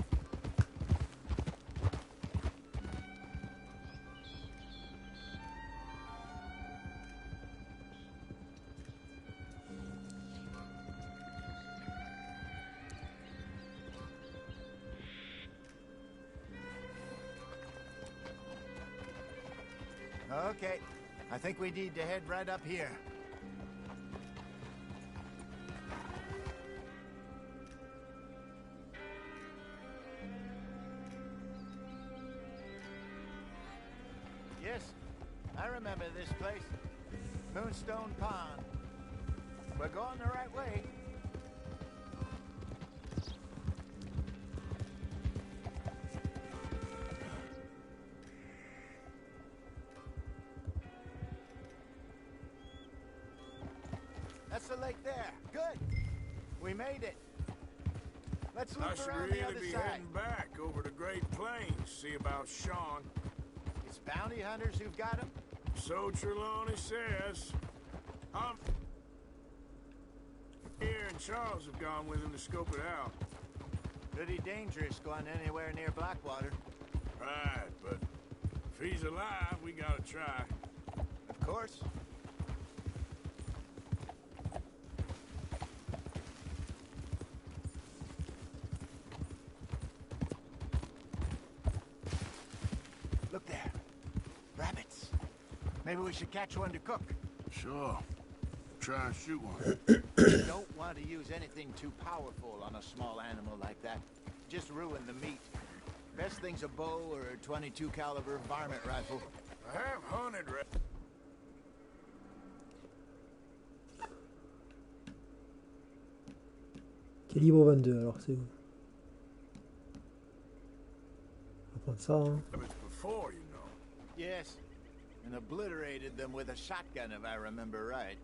Okay. I think we need to head right up here. Yes, I remember this place. Moonstone Pond. We're going the right way. That's the lake there. Good. We made it. Let's loop I should around the really other be side. heading back over the Great Plains, see about Sean. It's bounty hunters who've got him? So Trelawney says. Here and Charles have gone with him to scope it out. Pretty dangerous going anywhere near Blackwater. Right, but if he's alive, we gotta try. Of course. Look there. Rabbits. Maybe we should catch one to cook. Sure. Try and shoot one. You don't want to use anything too powerful on a small animal like that. Just ruin the meat. Best thing's a bow or a 22 caliber varmint rifle. I have hunted Calibre 22, alors c'est où? On va prendre ça, hein. rabbits before, you know. Yes, and obliterated them with a shotgun if I remember right.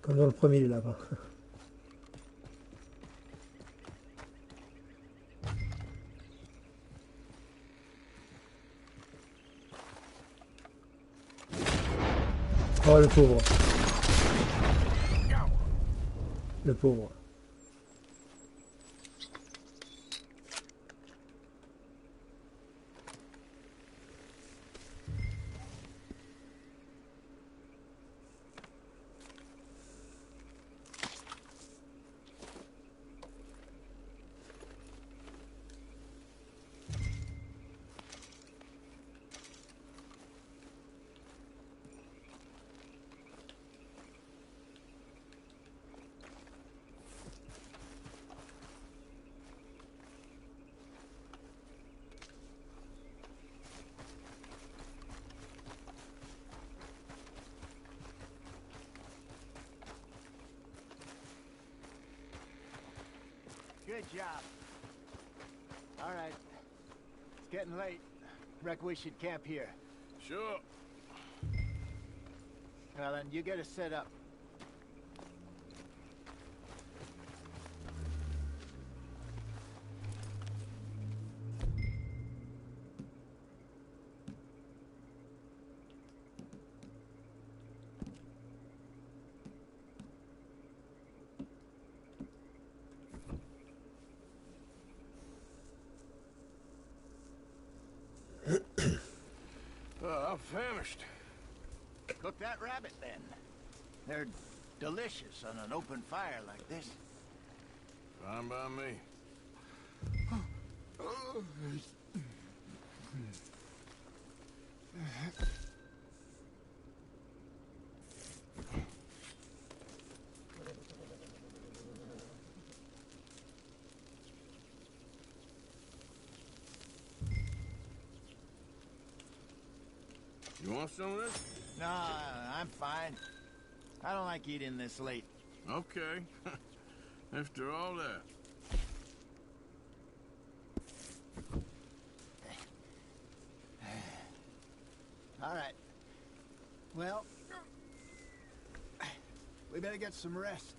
Comme dans le premier, les lapins. Oh, le pauvre. Le pauvre. Good job. All right. It's getting late. Reckon we should camp here. Sure. Well, then, you get us set up. I'm famished. Cook that rabbit, then. They're delicious on an open fire like this. Fine by me. You want some of this? No, I'm fine. I don't like eating this late. Okay. After all that. All right. Well, we better get some rest.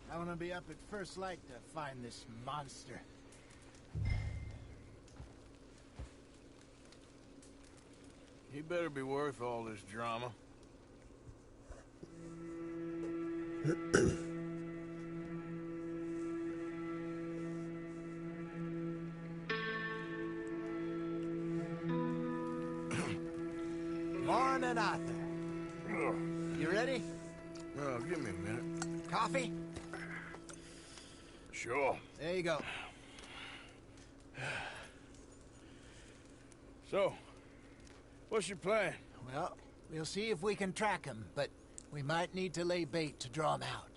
I want to be up at first light to find this monster. He better be worth all this drama. Morning, Arthur. You ready? Oh, give me a minute. Coffee? Sure. There you go. So, what's your plan? Well, we'll see if we can track him, but we might need to lay bait to draw him out.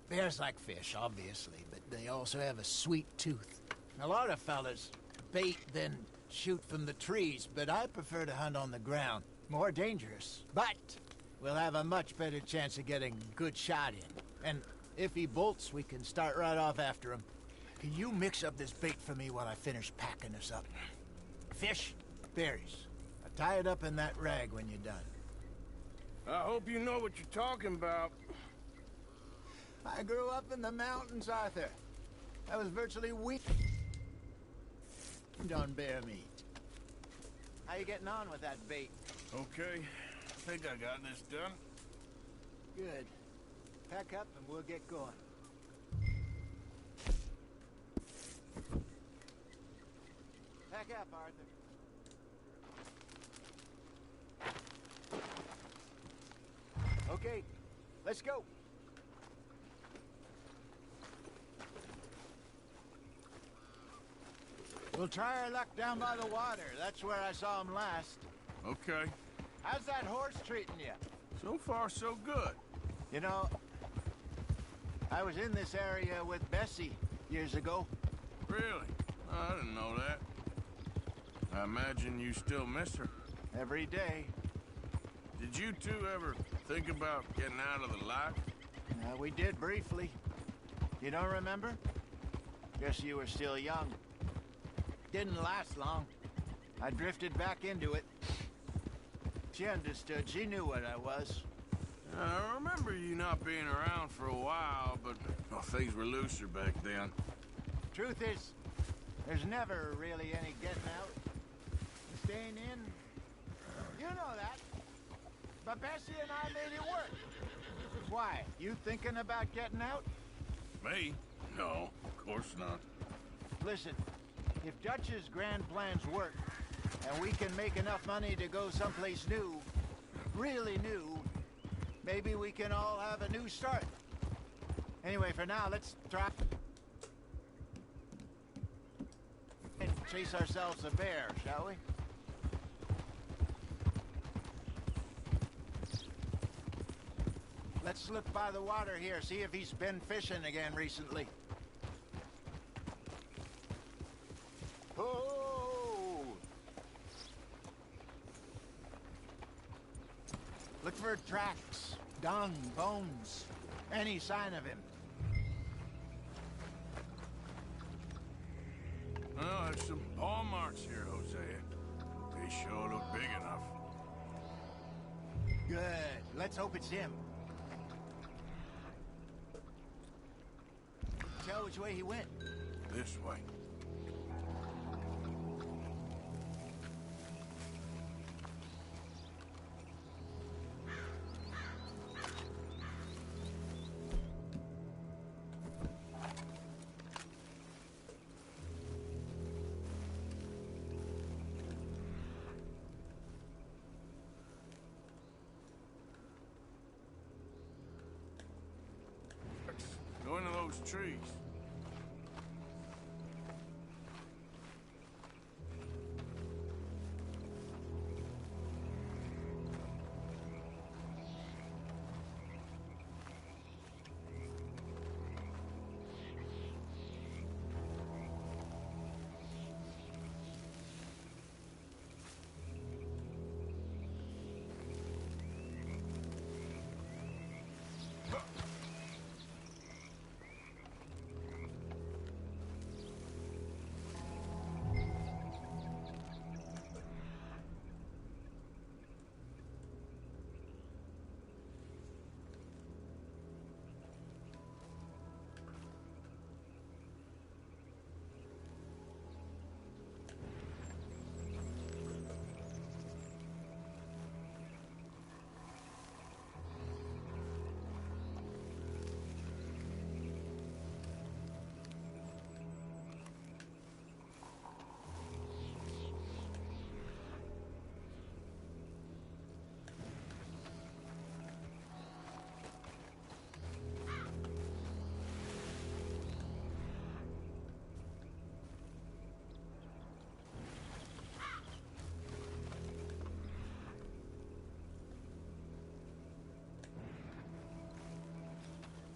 Bears like fish, obviously, but they also have a sweet tooth. A lot of fellas bait, then shoot from the trees, but I prefer to hunt on the ground. More dangerous, but we'll have a much better chance of getting a good shot in. And if he bolts, we can start right off after him. Can you mix up this bait for me while I finish packing this up? Fish, berries. Tie it up in that rag when you're done. I hope you know what you're talking about. I grew up in the mountains, Arthur. I was virtually weak on bear meat. How you getting on with that bait? Okay. I think I got this done. Good. Pack up and we'll get going. Pack up, Arthur. Okay, let's go. We'll try our luck down by the water. That's where I saw him last. Okay. How's that horse treating you? So far, so good. You know, I was in this area with Bessie years ago. Really? I didn't know that. I imagine you still miss her. Every day. Did you two ever think about getting out of the life? We did briefly. You don't remember? Guess you were still young. Didn't last long. I drifted back into it. She understood. She knew what I was. I remember you not being around for a while, but things were looser back then. Truth is, there's never really any getting out. Staying in, you know that. But Bessie and I made it work. Why? You thinking about getting out? Me? No, of course not. Listen, if Dutch's grand plans work, and we can make enough money to go someplace new, really new, maybe we can all have a new start. Anyway, for now, let's drop and chase ourselves a bear, shall we? Let's slip by the water here, see if he's been fishing again recently. Oh! Look for tracks, dung, bones, any sign of him. Oh, there's some paw marks here, Hosea. They sure look big enough. Good. Let's hope it's him. Tell which way he went. This way. Go into those trees.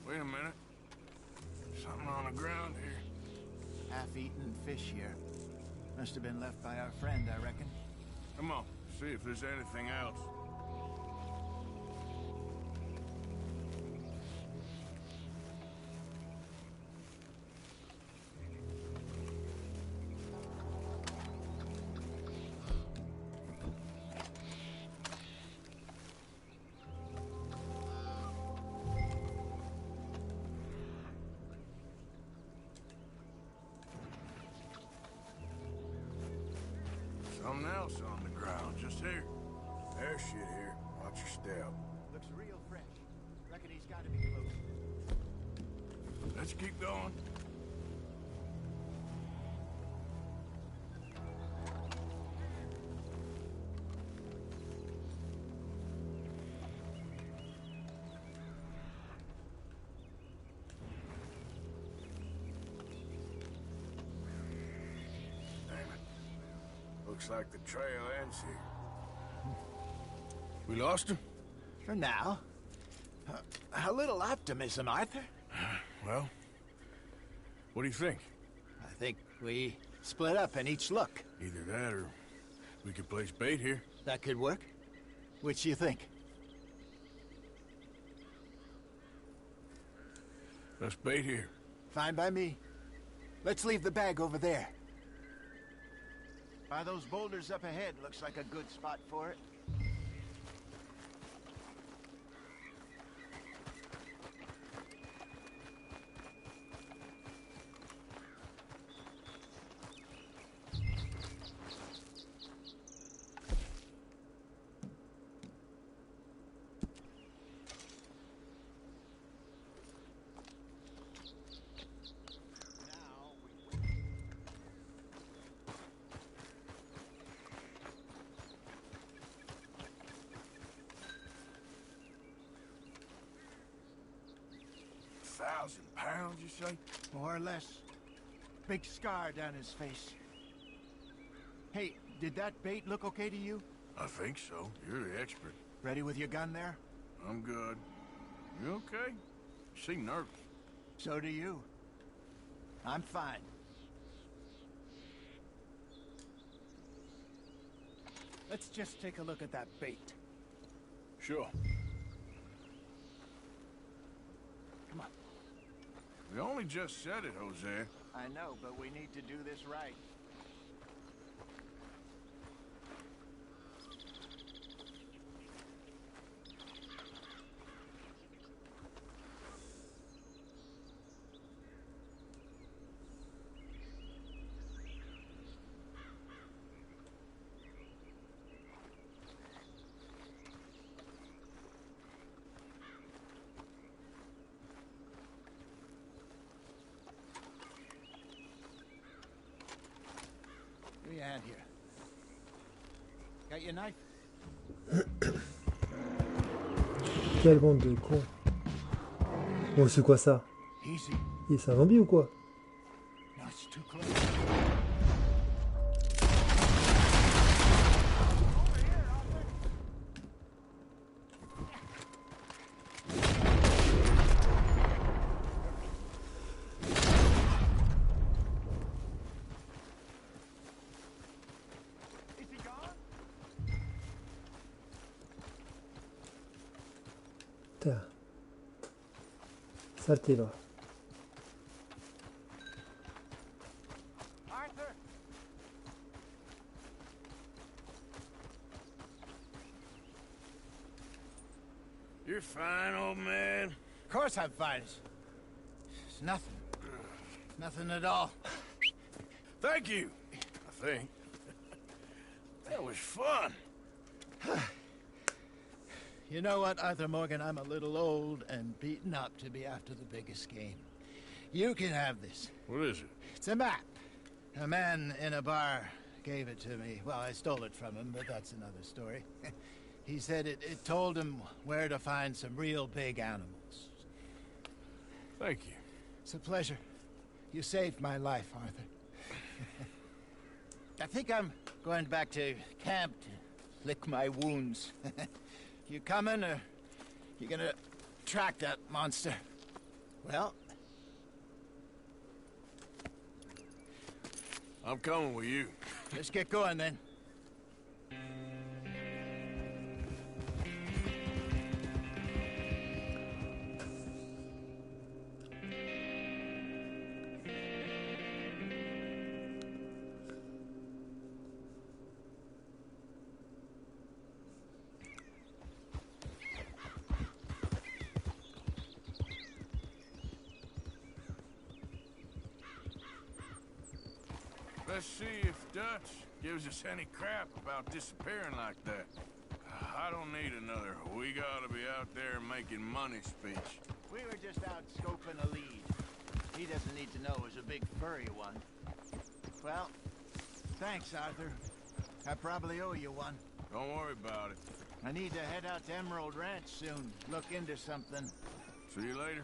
Wait a minute. Something on the ground here. Half-eaten fish here. Must have been left by our friend, I reckon. Come on, see if there's anything else. Something else on the ground, just here. There's shit here. Watch your step. Looks real fresh. Reckon he's got to be close. Let's keep going. Looks like the trail ends here. We lost him? For now. A little optimism, Arthur. Well, what do you think? I think we split up and each look. Either that or we could place bait here. That could work. Which do you think? Let's bait here. Fine by me. Let's leave the bag over there. By those boulders up ahead, looks like a good spot for it. £1,000, you say? More or less. Big scar down his face. Hey, did that bait look okay to you? I think so. You're the expert. Ready with your gun there? I'm good. You okay? You seem nervous. So do you. I'm fine. Let's just take a look at that bait. Sure. Come on. We only just said it, Jose. I know, but we need to do this right. hand here. Got your knife? Quelle bande de cons. Oh, c'est quoi ça? Easy. C'est un zombie ou quoi? No, it's too close. Putain. Saleté va. Arthur! You're fine, old man. Of course I'm fine. It's nothing. Nothing at all. Thank you, I think. That was fun. You know what, Arthur Morgan? I'm a little old and beaten up to be after the biggest game. You can have this. What is it? It's a map. A man in a bar gave it to me. Well, I stole it from him, but that's another story. He said it told him where to find some real big animals. Thank you. It's a pleasure. You saved my life, Arthur. I think I'm going back to camp to lick my wounds. You coming, or you gonna track that monster? Well, I'm coming with you. Let's get going then. Let's see if Dutch gives us any crap about disappearing like that. I don't need another "we gotta be out there making money" speech. We were just out scoping a lead. He doesn't need to know it was a big furry one. Well, thanks, Arthur. I probably owe you one. Don't worry about it. I need to head out to Emerald Ranch soon. Look into something. See you later.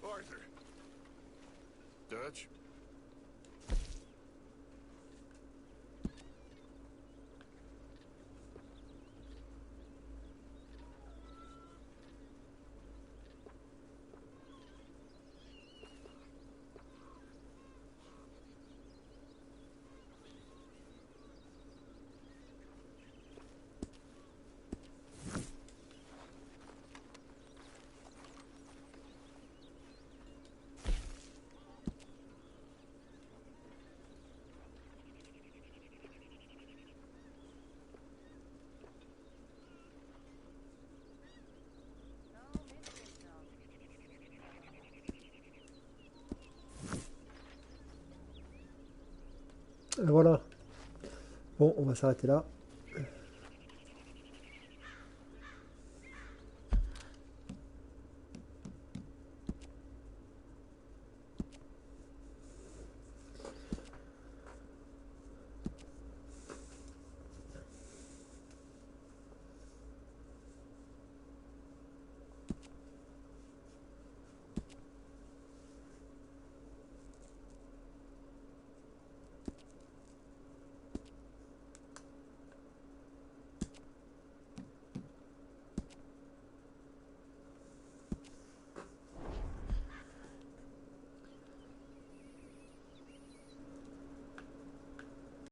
Arthur. Dutch? Voilà. Bon, on va s'arrêter là.